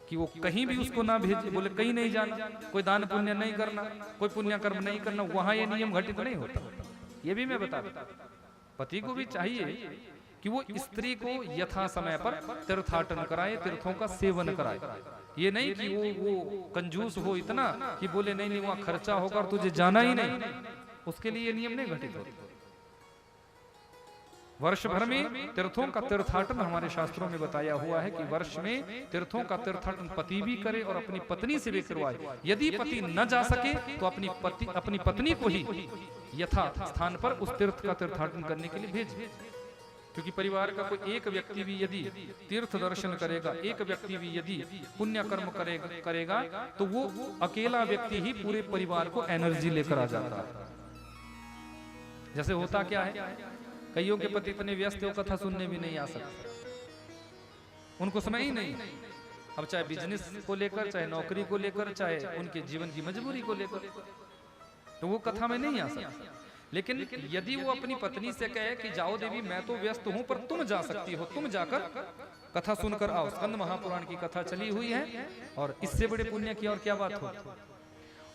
कि वो कहीं भी उसको ना भेजे, बोले कहीं नहीं जाना, कोई दान पुण्य नहीं करना, कोई पुण्य कर्म नहीं करना, वहां ये नियम घटित नहीं होता। ये भी मैं बता देता, पति को भी चाहिए कि वो स्त्री को यथा समय पर तीर्थाटन कराए, तीर्थों का सेवन कराए। ये नहीं कि वो कंजूस हो इतना कि बोले नहीं नहीं वहां खर्चा होगा और तुझे जाना ही नहीं, उसके लिए ये नियम नहीं घटित होते। वर्ष भर में तीर्थों का तीर्थाटन हमारे शास्त्रों में बताया हुआ है कि वर्ष में तीर्थों का तीर्थाटन पति भी करे और अपनी पत्नी से भी करवाए। यदि पति न जा सके तो अपनी पत्नी को ही यथा स्थान पर उस तीर्थ का तीर्थाटन करने के लिए भेजे, क्योंकि परिवार का कोई एक व्यक्ति भी यदि तीर्थ दर्शन करेगा, एक व्यक्ति भी यदि पुण्य कर्म करेगा तो वो अकेला व्यक्ति ही पूरे परिवार को एनर्जी लेकर आ जाता है। जैसे होता क्या है, कईयों के पति इतने व्यस्त हो कथा सुनने भी नहीं आ सकते, उनको समय ही नहीं। अब चाहे बिजनेस को लेकर, चाहे नौकरी को लेकर, चाहे उनके जीवन की मजबूरी को लेकर, तो वो कथा में नहीं आ सकते। लेकिन यदि वो अपनी पत्नी से कहे कि जाओ देवी मैं तो व्यस्त हूं पर तुम जा सकती हो, तुम जाकर कथा सुनकर आओ। स्कंद महापुराण की कथा चली हुई है और इससे बड़े पुण्य की और क्या बात हो।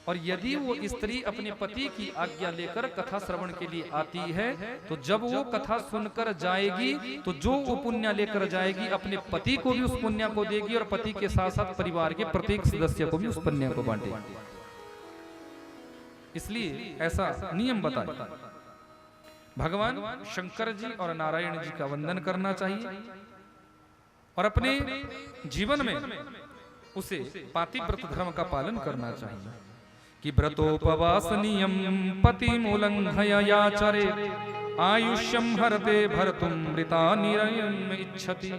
और यदि वो स्त्री अपने पति की आज्ञा लेकर कथा श्रवण के लिए आती है तो जब वो कथा सुनकर जाएगी तो जो वो पुण्य लेकर जाएगी अपने पति को भी उस पुण्य को देगी और पति के साथ साथ परिवार के प्रत्येक सदस्य को भी उस पुण्य को बांटेगी। इसलिए ऐसा नियम बताया। भगवान शंकर जी और नारायण जी का वंदन करना चाहिए और अपने जीवन में उसे पातिव्रत धर्म का पालन करना चाहिए कि व्रतोपवास नियम पति उल्लंघयाचरे आयुष्यम हरते भर्तुम मृता निरयम इच्छति।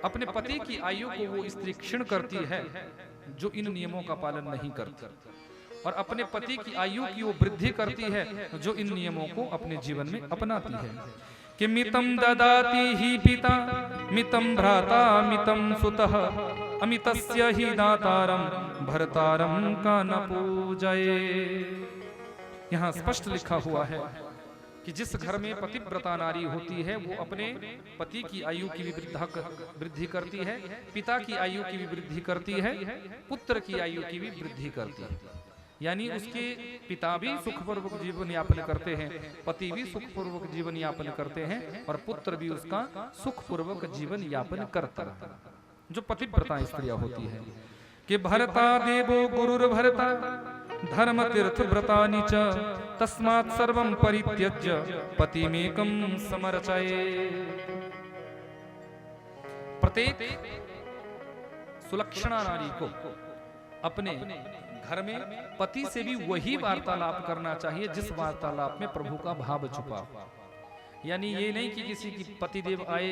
अपने पति की आयु को वो स्त्री क्षीण करती है जो इन नियमों का पालन नहीं करती, और अपने पति की आयु की वो वृद्धि करती है जो इन नियमों को अपने जीवन में अपनाती है। कि मितम ददाति ही पिता मितम भ्राता मितम सुतः अमितस्य ही दातारम भरतारम का न पूजये। यहाँ स्पष्ट लिखा हुआ है कि जिस घर में पतिव्रता नारी होती है वो अपने पति की आयु की भी वृद्धि करती है, पिता की आयु की भी वृद्धि करती है, पुत्र की आयु की भी वृद्धि करती है। यानी उसके पिता भी सुखपूर्वक जीवन यापन करते हैं, पति भी सुखपूर्वक जीवन यापन करते हैं और पुत्र भी उसका सुखपूर्वक जीवन यापन करता है, जो पतिव्रता स्त्रियां होती है। कि भरता देवो गुरुर भरता धर्म तीर्थ व्रतानि च तस्मात् सर्वं परित्यज्य पतिमेकं समर्चये। प्रत्येक सुलक्षणा नारी को अपने घर में पति से भी वही वार्तालाप करना चाहिए जिस वार्तालाप में प्रभु का भाव छुपा। यानी ये नहीं कि किसी की पतिदेव आए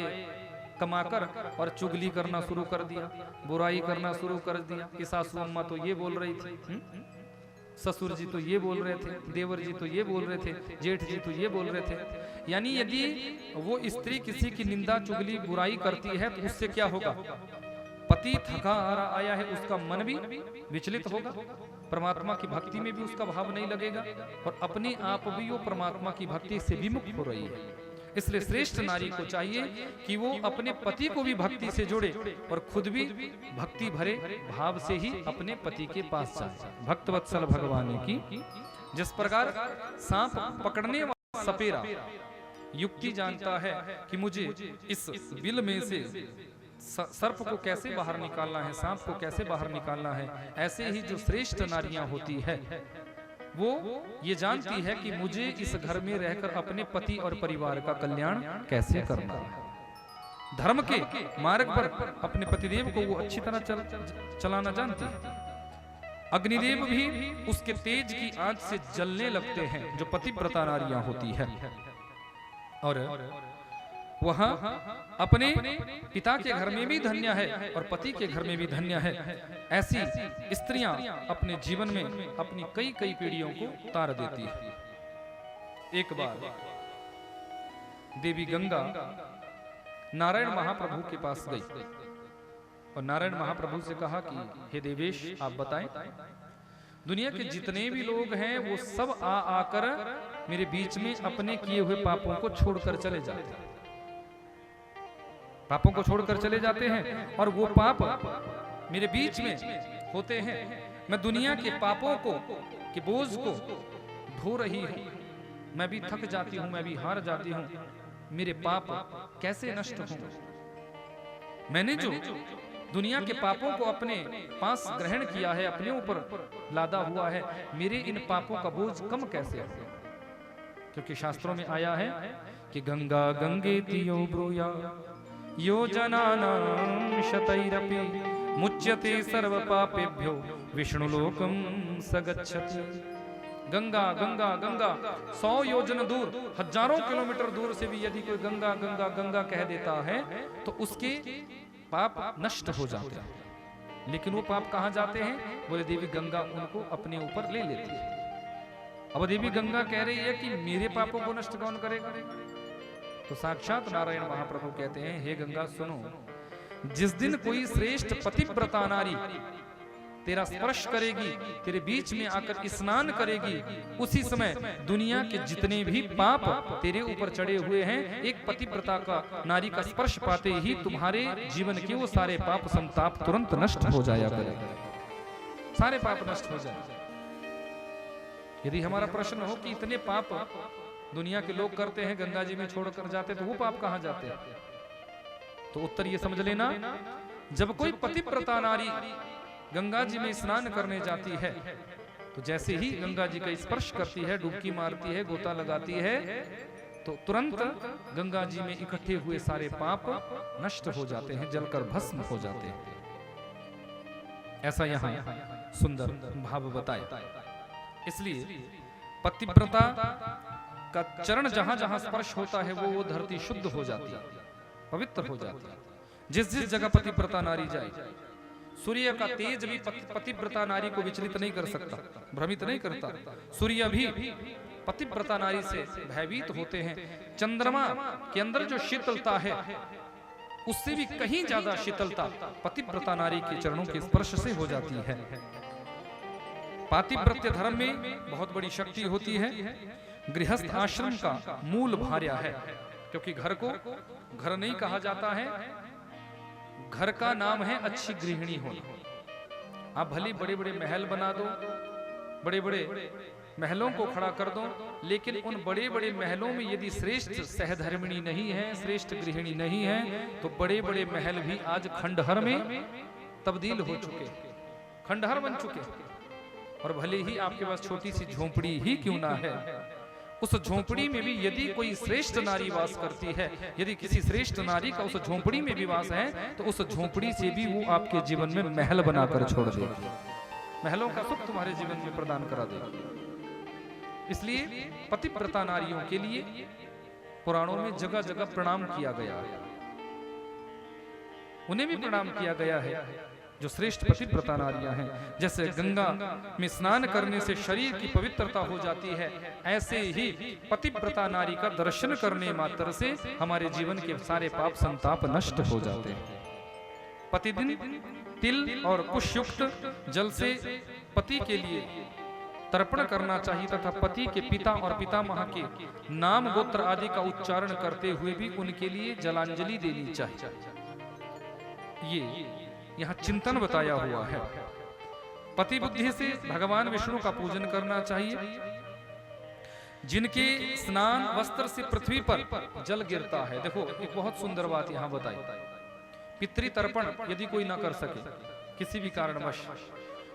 कमाकर और चुगली करना शुरू कर दिया, बुराई करना शुरू कर दिया कि सासू अम्मा तो ये बोल रही थी, ससुर जी तो ये बोल रहे थे, देवर जी तो ये बोल रहे थे, जेठ जी तो ये बोल रहे थे। यानी यदि वो स्त्री किसी की निंदा चुगली बुराई करती है तो उससे क्या होगा, पति थका आया है उसका मन भी विचलित होगा, परमात्मा की भक्ति में भी उसका भाव नहीं लगेगा और अपने आप भी वो परमात्मा की भक्ति से विमुख हो रही है। इसलिए श्रेष्ठ नारी को चाहिए कि वो अपने पति को भी भक्ति से जोड़े और खुद भी भक्ति भरे भाव से ही अपने पति के पास जाए। भक्तवत्सल भगवान की जिस प्रकार सांप पकड़ने वाला सपेरा युक्ति जानता है कि मुझे इस बिल में से सर्प को कैसे बाहर निकालना है, सांप को कैसे बाहर निकालना है, ऐसे ही जो श्रेष्ठ नारियां होती है वो ये जानती है कि मुझे इस घर में रहकर अपने पति और परिवार का कल्याण कैसे करना है। धर्म के मार्ग पर अपने पतिदेव को वो अच्छी तरह चलाना जानती है। अग्निदेव भी उसके तेज की आंच से जलने लगते हैं जो पतिव्रता नारियां होती है। और वहां अपने पिता के घर में भी धन्य है और पति के घर में भी धन्य है। ऐसी स्त्रियां अपने जीवन में अपनी कई कई पीढ़ियों को तार देती है। एक बार देवी गंगा नारायण महाप्रभु के पास गई और नारायण महाप्रभु से कहा कि हे देवेश, आप बताएं, दुनिया के जितने भी लोग हैं वो सब आकर मेरे बीच में अपने किए हुए पापों को छोड़कर चले जाते हैं, पापों को छोड़कर चले जाते हैं और वो पाप मेरे बीच में होते हैं। मैं दुनिया के पापों को के बोझ को ढो रही हूं, मैं भी थक जाती हूं, मैं भी हार जाती हूं, मेरे पाप कैसे नष्ट हों? मैंने जो दुनिया के पापों को अपने पास ग्रहण किया है, अपने ऊपर लादा हुआ है, मेरे इन पापों का बोझ कम कैसे हो? क्योंकि शास्त्रों में आया है कि गंगा गंगेति यो ब्रूया यो जनानां शतैरपि मुच्यते सर्व पापेभ्यो विष्णुलोकं स गच्छति। गंगा गंगा गंगा 100 योजन दूर, हजारों किलोमीटर दूर से भी यदि कोई गंगा गंगा गंगा कह देता है तो उसके पाप नष्ट हो जाते हैं। लेकिन वो पाप कहां जाते हैं? बोले देवी गंगा उनको अपने ऊपर ले लेती है। अब देवी गंगा कह रही है कि मेरे पापों को नष्ट कौन करेगा? तो साक्षात नारायण महाप्रभु कहते हैं, हे गंगा सुनो, जिस दिन कोई श्रेष्ठ पतिव्रता नारी तेरा स्पर्श करेगी, तेरे बीच में आकर स्नान करेगी, उसी समय दुनिया के जितने भी पाप तेरे ऊपर चढ़े हुए हैं, एक पतिव्रता का नारी का स्पर्श पाते ही तुम्हारे जीवन के वो सारे पाप संताप तुरंत नष्ट हो जाया करेगा, सारे पाप नष्ट हो जाए। यदि हमारा प्रश्न हो कि इतने पाप दुनिया के लोग करते हैं, गंगा जी में छोड़कर जाते, तो वो पाप कहां जाते हैं? तो उत्तर ये समझ लेना, जब कोई पतिव्रता नारी गंगा जी में स्नान करने जाती है तो जैसे ही गंगा जी का स्पर्श करती है, डुबकी मारती है, गोता लगाती है, तो तुरंत गंगा जी में इकट्ठे हुए सारे पाप नष्ट हो जाते हैं, जलकर भस्म हो जाते हैं। ऐसा यहाँ सुंदर भाव बताया। इसलिए पतिव्रता का चरण जहां जहां स्पर्श होता है वो धरती शुद्ध हो जाती है, पवित्र हो जाती है। जिस जिस जगह पतिव्रता नारी जाए, सूर्य का तेज भी पतिव्रता नारी को विचलित नहीं कर सकता, भ्रमित नहीं करता। सूर्य भी पतिव्रता नारी से भयभीत होते हैं। चंद्रमा के अंदर जो शीतलता है उससे भी कहीं ज्यादा शीतलता पतिव्रता नारी के चरणों के स्पर्श से हो जाती है। पातिव्रत्य धर्म में बहुत बड़ी शक्ति होती है। गृहस्थ आश्रम का मूल भार्य है, क्योंकि घर को घर नहीं कहा जाता है, घर का नाम है अच्छी गृहिणी होना। आप भले बड़े बड़े महल बना दो, बड़े बड़े महलों को खड़ा कर दो, लेकिन उन बड़े बड़े महलों में यदि श्रेष्ठ सहधर्मिणी नहीं है, श्रेष्ठ गृहिणी नहीं है, तो बड़े बड़े महल भी आज खंडहर में तब्दील हो चुके, खंडहर बन चुके। और भले ही आपके पास छोटी सी झोंपड़ी ही क्यों ना है, उस झोंपड़ी में भी यदि कोई श्रेष्ठ नारी वास करती है, यदि किसी श्रेष्ठ नारी का उस झोंपड़ी में भी वास है, तो उस झोंपड़ी से भी वो आपके जीवन में महल बनाकर छोड़ देगी, महलों का सुख तुम्हारे जीवन में प्रदान करा देगी। इसलिए पतिव्रता नारियों के लिए पुराणों में जगह जगह प्रणाम किया गया है, उन्हें भी प्रणाम किया गया है जो श्रेष्ठ पतिव्रता नारियां हैं। जैसे गंगा में स्नान करने से शरीर की पवित्रता हो जाती है, ऐसे ही पतिव्रता नारी का दर्शन करने मात्र से हमारे जीवन के सारे पाप संताप नष्ट हो जाते हैं। प्रतिदिन तिल और पुष्युक्त जल से पति के लिए तर्पण करना चाहिए तथा पति के पिता और पितामह के नाम गोत्र आदि का उच्चारण करते हुए भी उनके लिए जलांजलि देनी चाहिए। ये यहाँ चिंतन बताया हुआ है। पति बुद्धि से भगवान विष्णु का पूजन करना चाहिए। जिनके स्नान वस्त्र से पृथ्वी पर जल गिरता है, देखो एक बहुत सुंदर बात यहाँ बताई, पितृतर्पण यदि कोई ना कर सके किसी भी कारणवश,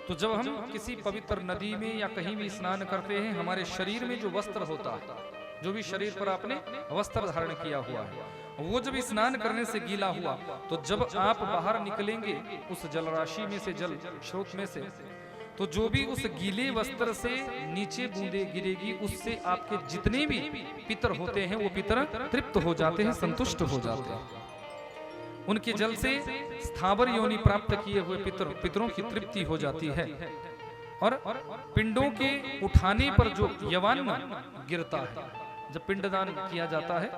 तो जब हम किसी पवित्र नदी में या कहीं भी स्नान करते हैं, हमारे शरीर में जो वस्त्र होता है, जो भी शरीर पर आपने वस्त्र धारण किया हुआ है, वो जब स्नान करने से गीला हुआ, तो जब आप बाहर निकलेंगे उस जलराशि में से, जल स्रोत में से, तो जो भी उस गीले वस्त्र से नीचे बूंदे गिरेगी उससे आपके जितने भी पितर होते हैं वो पितर तृप्त हो जाते हैं, संतुष्ट हो जाते हैं। उनके जल से स्थावर योनि प्राप्त किए हुए पितरों की तृप्ति हो जाती है। और पिंडों के उठाने पर जो यवान्न गिरता है, जब पिंडदान किया जाता है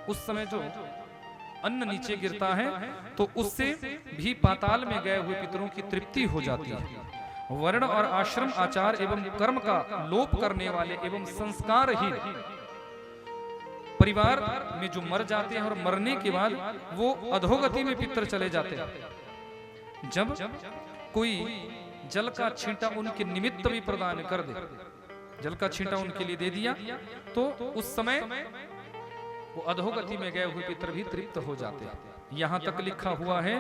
उस समय जो अन्न नीचे गिरता है तो उससे भी पाताल में गए हुए पितरों की तृप्ति हो जाती है। वर्ण और आश्रम आचार एवं कर्म का लोप करने वाले एवं संस्कारहीन परिवार में जो मर जाते हैं और मरने के बाद वो अधोगति में पितर चले जाते हैं। जब कोई जल का छींटा उनके निमित्त भी प्रदान कर दे, जल का छींटा उनके लिए दे दिया तो उस समय वो अधोगति में गए हुए पितर भी तृप्त हो जाते हैं। यहाँ तक लिखा हुआ है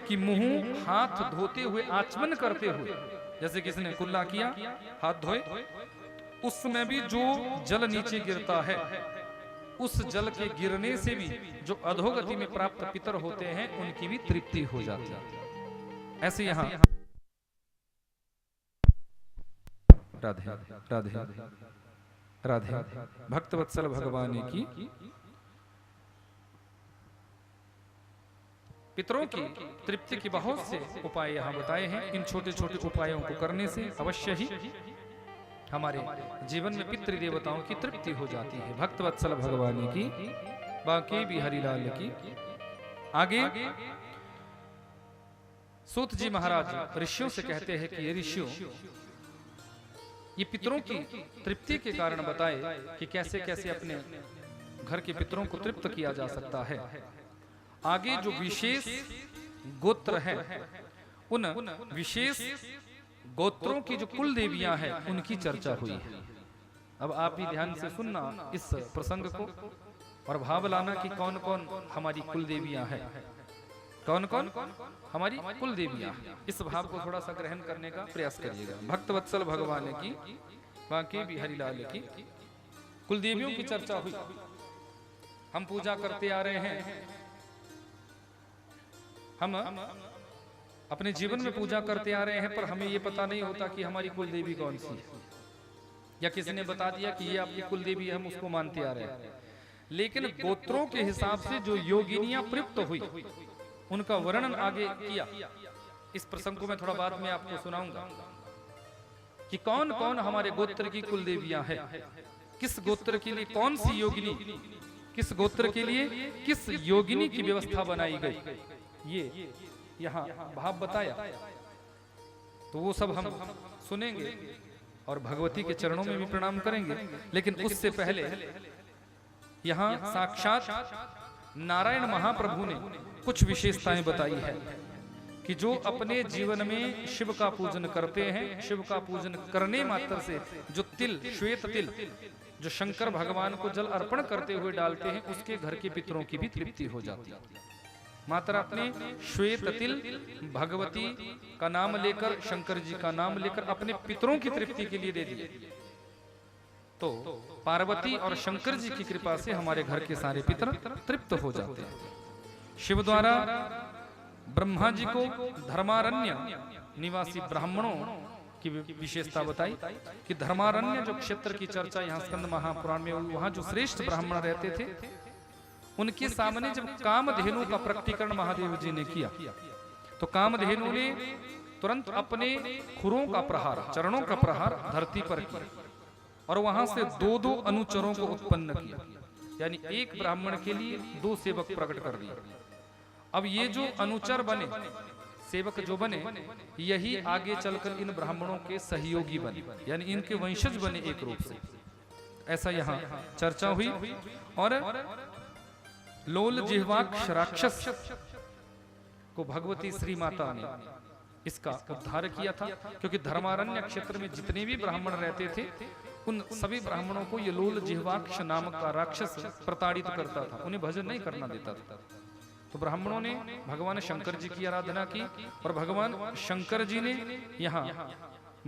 कि मुंह हाथ धोते हुए आचमन करते हुए, जैसे किसी ने कुल्ला किया हाथ धोए, उस समय भी जो जल नीचे गिरता है उस जल के गिरने से भी जो अधोगति में प्राप्त पितर होते हैं उनकी भी तृप्ति हो जाती है। ऐसे यहाँ राधे राधे राधे भक्तवत्सल भगवान की पितरों की तृप्ति के बहुत से उपाय यहाँ बताए हैं। इन छोटे छोटे उपायों को करने से अवश्य ही हमारे जीवन में पितृ देवताओं की तृप्ति हो जाती है। भक्तवत्सल भगवान की, बांके बिहारी लाल की। आगे सूत जी महाराज ऋषियों से कहते हैं कि ये ऋषियों, ये पितरों की तृप्ति के कारण बताए कि कैसे कैसे अपने घर के पितरों को तृप्त किया जा सकता है। आगे जो विशेष गोत्र है उन विशेष गोत्रों की जो कुल देवियां हैं उनकी चर्चा हुई है। अब आप भी ध्यान से सुनना इस प्रसंग को और भाव लाना कि कौन कौन हमारी कुल देवियां हैं, कौन कौन हमारी कुल देवियां। इस भाव को थोड़ा सा ग्रहण करने का प्रयास करिएगा। भक्तवत्सल भगवान की, बांके बिहारी लाल की कुल देवियों की चर्चा हुई। हम पूजा करते आ रहे हैं, हम अपने जीवन में पूजा करते आ रहे हैं, पर हमें ये पता नहीं होता कि हमारी कुल देवी कौन सी है, या किसी ने बता दिया कि ये आपकी कुल देवी है, हम उसको मानते आ रहे हैं। लेकिन गोत्रों के हिसाब से जो योगिनियां तृप्त हुई उनका वर्णन आगे किया। इस प्रसंग को मैं थोड़ा बाद में आपको सुनाऊंगा कि कौन कौन हमारे गोत्र की कुल देवियां हैं, किस गोत्र के लिए कौन सी योगिनी, किस गोत्र के लिए किस योगिनी की व्यवस्था बनाई गई, ये यहाँ भाव बताया। तो वो सब हम सुनेंगे और भगवती के चरणों में भी प्रणाम करेंगे। लेकिन उससे पहले यहाँ साक्षात नारायण महाप्रभु ने कुछ विशेषताएं बताई है कि जो अपने जीवन में शिव का पूजन करते हैं, शिव का पूजन करने मात्र से जो तिल, श्वेत तिल जो शंकर भगवान को जल अर्पण करते हुए डालते हैं, उसके घर के पितरों की भी तृप्ति हो जाती है। मात्र अपने श्वेत तिल भगवती का नाम लेकर, शंकर जी का नाम लेकर अपने पितरों की तृप्ति के लिए दे दिए तो पार्वती और शंकर जी की कृपा से हमारे घर के सारे पितर तृप्त हो जाते हैं। शिव द्वारा ब्रह्मा जी को धर्मारण्य निवासी ब्राह्मणों की विशेषता बताई कि धर्मारण्य जो क्षेत्र की चर्चा यहाँ स्कंद महापुराण में, वहां जो श्रेष्ठ ब्राह्मण रहते थे उनके सामने जब कामधेनु का प्रकटीकरण महादेव जी ने किया तो कामधेनु ने तुरंत अपने खुरों का प्रहार, चरणों का प्रहार धरती पर किया और वहां से दो दो अनुचरों को उत्पन्न किया, यानी एक ब्राह्मण के लिए दो सेवक प्रकट कर दिए। अब ये जो अनुचर बने, सेवक जो बने, यही आगे चलकर इन ब्राह्मणों के सहयोगी बने, यानी इनके वंशज बने एक रूप से। ऐसा यहाँ चर्चा हुई। और लोल जिह्वाक्ष राक्षस को भगवती श्री माता ने इसका उद्धार किया था, क्योंकि धर्मारण्य क्षेत्र में जितने भी ब्राह्मण रहते थे उन सभी ब्राह्मणों को ये लोल जिह्वाक्ष नामक का राक्षस प्रताड़ित करता था, उन्हें भजन नहीं करना देता था। तो ब्राह्मणों ने भगवान शंकर जी की आराधना की और भगवान शंकर जी ने यहाँ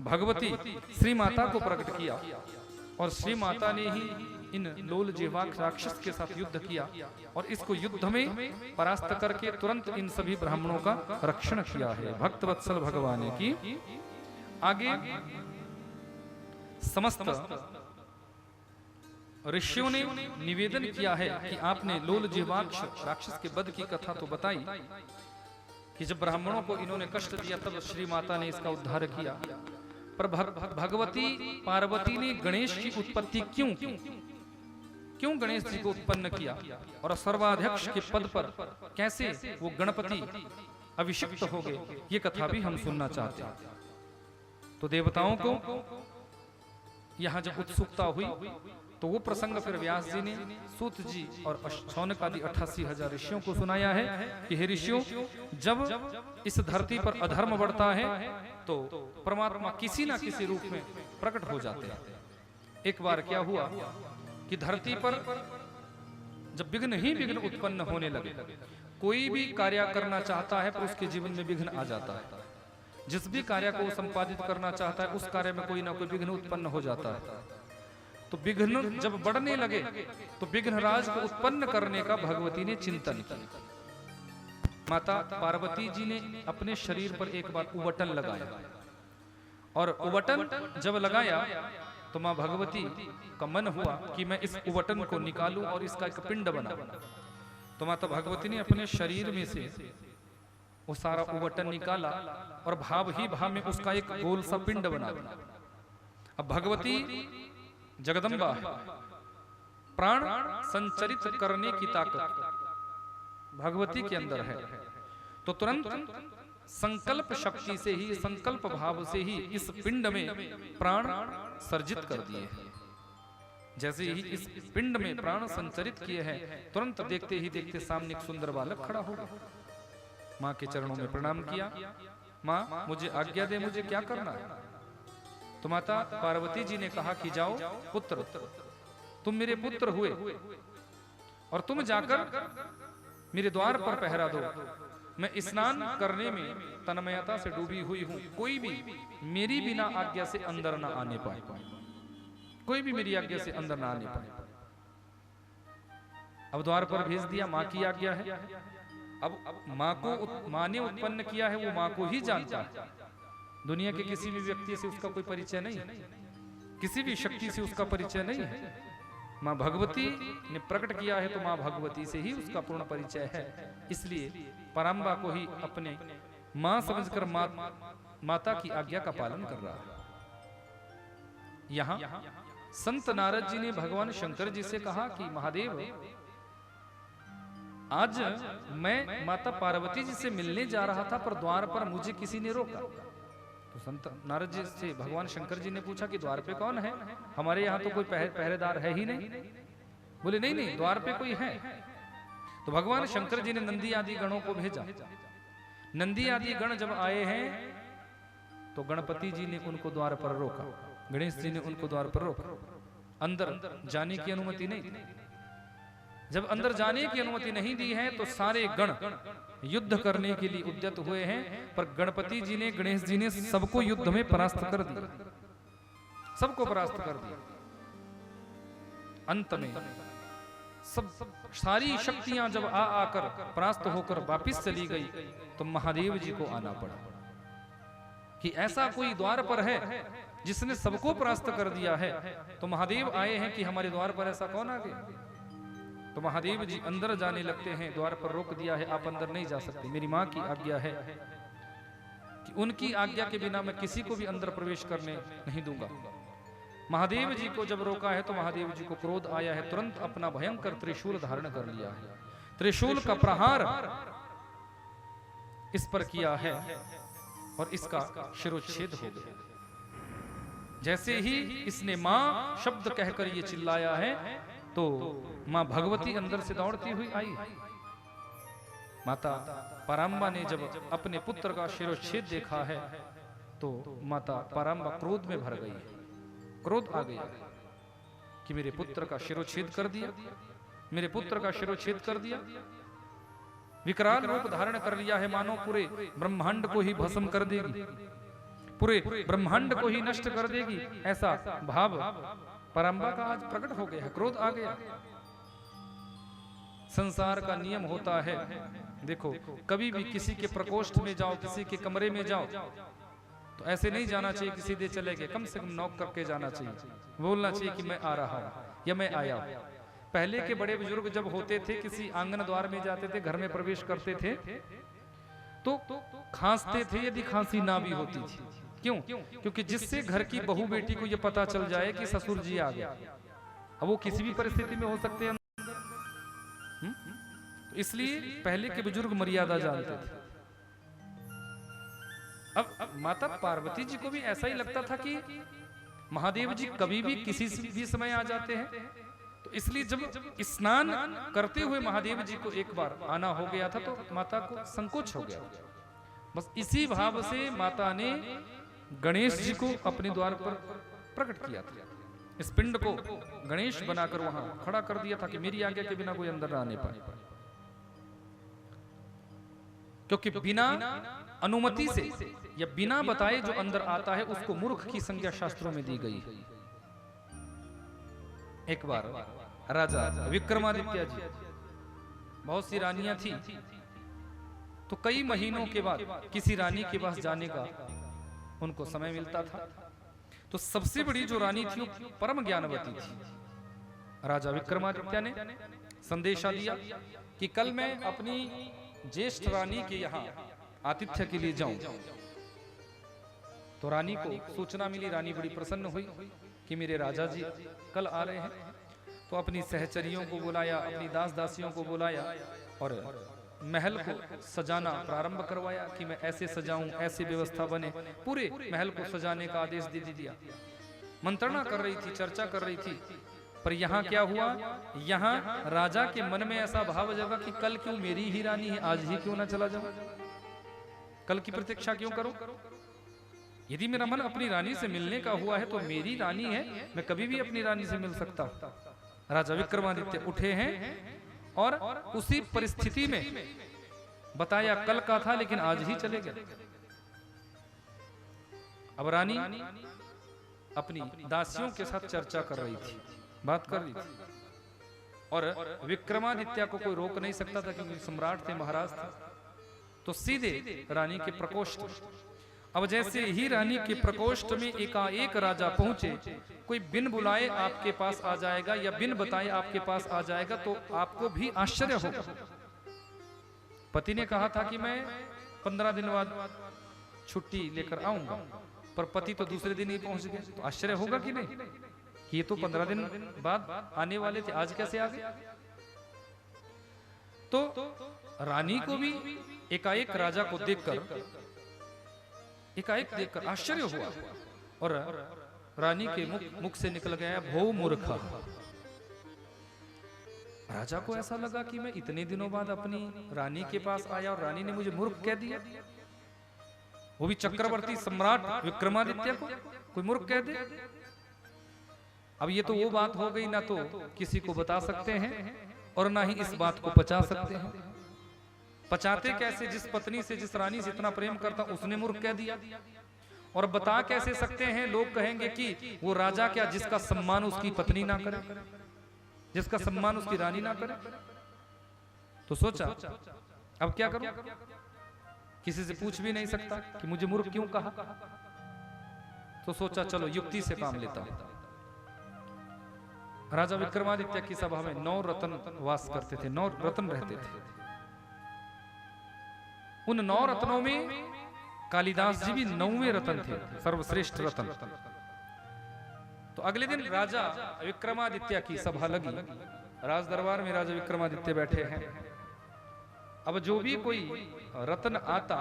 भगवती श्री माता को प्रकट किया और श्री माता ने ही इन लोल जिह्वाक्ष राक्षस के साथ युद्ध किया और इसको युद्ध में परास्त करके तुरंत इन सभी ब्राह्मणों का रक्षण किया है। भक्तवत्सल भगवान की। आगे समस्त ऋषियों ने निवेदन किया है कि आपने लोल जीवाक्ष राक्षस के वध की कथा तो बताई कि जब ब्राह्मणों को इन्होंने कष्ट दिया तब श्री माता ने इसका उद्धार किया, पर भगवती पार्वती ने गणेश की उत्पत्ति क्यों गणेश जी को उत्पन्न किया और सर्वाध्यक्ष के पद पर कैसे वो गणपति अभिषिक्त हो गए, ये कथा भी हम सुनना चाहते हैं। तो देवताओं को यहां जब उत्सुकता हुई तो वो प्रसंग फिर व्यास जी ने सूत जी और शौनक आदि 88,000 ऋषियों को सुनाया है कि हे ऋषियों, जब इस धरती पर अधर्म बढ़ता है तो परमात्मा किसी ना किसी रूप में प्रकट हो जाते हैं। एक बार क्या हुआ कि धरती पर जब विघ्न ही विघ्न उत्पन्न होने लगे, कोई भी कार्य करना चाहता है पर उसके जीवन में विघ्न आ जाता है। जिस भी कार्य को संपादित करना चाहता है उस कार्य में कोई ना कोई विघ्न उत्पन्न हो जाता है। तो विघ्न जब बढ़ने लगे तो विघ्नराज को उत्पन्न करने का भगवती ने चिंतन किया। माता पार्वती जी ने अपने शरीर पर एक बार उबटन लगाया और उबटन जब लगाया तो मां भगवती का मन हुआ कि मैं इस उबटन को निकालूं और इसका एक पिंड बनाऊं। तो माता भगवती ने अपने शरीर में से वो सारा उबटन निकाला और भाव ही भाव में उसका एक गोल सा पिंड बना दिया। अब भगवती जगदम्बा प्राण संचरित करने की ताकत भगवती के अंदर है, तो तुरंत संकल्प शक्ति से ही, संकल्प भाव से ही इस पिंड में प्राण सर्जित कर दिए। जैसे ही इस पिंड में प्राण संचरित किए हैं, तुरंत देखते ही देखते सामने एक सुंदर बालक खड़ा हो गया। मां के चरणों में प्रणाम किया, मां मुझे आज्ञा दे, मुझे क्या करना है? तो माता पार्वती जी ने कहा कि जाओ पुत्र, तुम मेरे पुत्र हुए और तुम जाकर मेरे द्वार पर पहरा दो। मैं स्नान करने में तन्मयता से डूबी हुई हूं, कोई भी मेरी बिना आज्ञा से अंदर ना आने पाए, कोई भी मेरी आज्ञा से अंदर ना आने पाए। अब द्वार पर भेज दिया, मां की आज्ञा है। अब मां ने उत्पन्न किया है, वो मां को ही जानता है। दुनिया के किसी भी व्यक्ति से उसका कोई परिचय नहीं, किसी भी शक्ति से उसका परिचय नहीं है। मां भगवती ने प्रकट किया है तो मां भगवती से ही उसका पूर्ण परिचय है। इसलिए पराम्बा को ही अपने मां समझकर माता की आज्ञा का पालन कर रहा है। यहां संत नारद जी ने भगवान शंकर जी से कहा कि महादेव, आज मैं माता पार्वती जी से मिलने जा रहा था पर द्वार पर मुझे किसी ने रोका। तो संत नारद जी से भगवान शंकर जी ने पूछा कि द्वार पे कौन है? हमारे यहाँ तो कोई पहरेदार है ही नहीं। बोले नहीं नहीं, द्वार पे कोई है। तो भगवान शंकर जी ने नंदी आदि गणों को भेजा। नंदी आदि गण जब आए हैं तो गणपति जी ने उनको द्वार पर रोका, गणेश जी ने उनको द्वार पर रोका। अंदर जाने की अनुमति नहीं। जब अंदर जाने की अनुमति नहीं दी है तो सारे गण युद्ध करने के लिए उद्यत हुए हैं, पर गणपति जी ने, गणेश जी ने सबको युद्ध में परास्त कर दिया, सबको परास्त कर दिया। अंत में सब सारी शक्तियां जब आकर परास्त होकर वापिस चली गई तो महादेव जी को आना पड़ा कि ऐसा कोई द्वार पर है जिसने सबको परास्त कर दिया है। तो महादेव आए हैं कि हमारे द्वार पर ऐसा कौन आ गया? तो महादेव जी अंदर जाने लगते हैं। द्वार पर रोक दिया है, आप अंदर नहीं जा सकते, मेरी मां की आज्ञा है कि उनकी आज्ञा के बिना मैं किसी को भी अंदर प्रवेश करने नहीं दूंगा। महादेव जी को जब रोका है तो महादेव जी को क्रोध आया है, तुरंत अपना भयंकर त्रिशूल धारण कर लिया है। त्रिशूल का प्रहार इस पर किया है और इसका शिरोच्छेद हो गया। जैसे ही इसने मां शब्द कहकर ये चिल्लाया है तो मां भगवती अंदर से दौड़ती हुई आई। माता पराम्बा ने जब अपने पुत्र का शिरोच्छेद देखा है तो माता पराम्बा क्रोध में भर गई। क्रोध आ गया कि मेरे पुत्र का शिरोच्छेद कर दिया, मेरे पुत्र का शिरोच्छेद कर दिया। विकराल रूप धारण कर लिया है, मानो पूरे ब्रह्मांड को ही भस्म कर देगी, पूरे ब्रह्मांड को ही नष्ट कर देगी, ऐसा भाव पराम्बा का आज प्रकट हो गया। क्रोध आ गया। संसार का नियम होता है, देखो कभी भी किसी के प्रकोष्ठ में जाओ, किसी के कमरे में जाओ, तो ऐसे नहीं जाना चाहिए कि सीधे चले गए, कम से कम नॉक करके जाना चाहिए, बोलना चाहिए कि मैं आ रहा हूं या मैं आया हूं। पहले के बड़े बुजुर्ग जब होते थे, किसी आंगन द्वार में जाते थे, घर में प्रवेश करते थे, तो खांसते थे यदि खांसी ना भी होती थी। क्यों? क्योंकि जिससे घर की बहू बेटी को यह पता चल जाए कि ससुर जी आ गया। अब वो किसी भी परिस्थिति में हो सकते हैं, तो इसलिए पहले के बुजुर्ग मर्यादा जानते थे। अब माता पार्वती जी को भी ऐसा ही लगता था कि महादेव जी कभी भी किसी भी समय आ जाते हैं, तो इसलिए जब स्नान करते हुए महादेव जी को एक बार आना हो गया था तो माता को संकोच हो गया। बस इसी भाव से माता ने गणेश जी को अपने द्वार पर प्रकट किया था। इस पिंड को गणेश बनाकर वहां खड़ा कर दिया था कि मेरी आज्ञा के बिना कोई अंदर ना आने पाए, क्योंकि बिना अनुमति से या बिना बताए जो अंदर आता है उसको मूर्ख की संज्ञा शास्त्रों में दी गई है। एक बार राजा विक्रमादित्य जी, बहुत सी रानियां थी, तो कई महीनों के बाद किसी रानी के पास जाने का उनको समय मिलता था। तो सबसे बड़ी जो रानी थी वो परम ज्ञानवती थी। राजा विक्रमादित्य ने संदेशा दिया कि कल मैं अपनी ज्येष्ठ रानी के यहाँ आतिथ्य के लिए जाऊं। तो रानी को सूचना मिली, रानी बड़ी प्रसन्न हुई कि मेरे राजा जी कल आ रहे हैं। तो अपनी सहचरियों को बुलाया, अपनी दास दासियों को बुलाया और महल को सजाना प्रारंभ करवाया कि मैं ऐसे सजाऊं, ऐसी व्यवस्था बने। पूरे महल को सजाने का आदेश दे दिया। मंत्रणा कर रही थी, चर्चा कर रही थी, पर यहाँ क्या हुआ, यहाँ राजा के मन में ऐसा भाव जगा कि कल क्यों मेरी ही रानी है, आज ही क्यों ना चला जाऊं, कल की प्रतीक्षा क्यों करूं। यदि मेरा मन अपनी रानी से मिलने का हुआ है तो मेरी रानी है, मैं कभी भी अपनी रानी से मिल सकता हूं। राजा विक्रमादित्य उठे हैं और उसी परिस्थिति में बताया कल का था लेकिन आज ही चले गए। अब रानी अपनी दासियों के साथ चर्चा कर रही थी, बात कर रही थी, और विक्रमादित्य को कोई रोक नहीं सकता था क्योंकि सम्राट थे, महाराज थे। तो सीधे रानी के प्रकोष्ठ, अब जैसे ही रानी के प्रकोष्ठ में एकाएक राजा पहुंचे, कोई बिन बुलाए आपके पास आ जाएगा या बिन बताए आपके पास आ जाएगा तो आपको भी आश्चर्य होगा। पति ने कहा था कि मैं 15 दिन बाद छुट्टी लेकर आऊंगा, पर पति तो दूसरे दिन ही पहुंच गए, तो आश्चर्य होगा कि नहीं कि ये तो 15 दिन बाद आने वाले थे, आज कैसे आ गए। तो रानी को भी एकाएक राजा को देखकर आश्चर्य हुआ और रानी के मुख से निकल गया भो मूर्खा। राजा को ऐसा लगा कि मैं इतने दिनों बाद अपनी रानी के पास आया और रानी ने मुझे मूर्ख कह दिया, वो भी चक्रवर्ती सम्राट विक्रमादित्य को कोई मूर्ख कह दे। अब ये तो वो बात हो गई, ना तो किसी को बता सकते हैं और ना ही इस बात को पचा सकते हैं। पचाते कैसे, जिस पत्नी से, जिस रानी से इतना प्रेम करता उसने मूर्ख कह दिया, और बता कैसे सकते हैं। लोग कहेंगे कि वो राजा क्या जिसका सम्मान उसकी पत्नी ना करे, जिसका सम्मान उसकी रानी ना करे। तो सोचा अब क्या करूं, किसी से पूछ भी नहीं सकता कि मुझे मूर्ख क्यों कहा। तो सोचा चलो युक्ति से काम लेता हूं। राजा विक्रमादित्य की सभा में 9 रत्न वास करते थे, 9 रत्न रहते थे। उन 9 रत्नों में कालिदास जी भी 9वें रत्न थे, सर्वश्रेष्ठ रत्न। तो अगले दिन राजा विक्रमादित्य की सभा लगी, राज दरबार में राजा विक्रमादित्य बैठे हैं। अब जो भी कोई रत्न आता,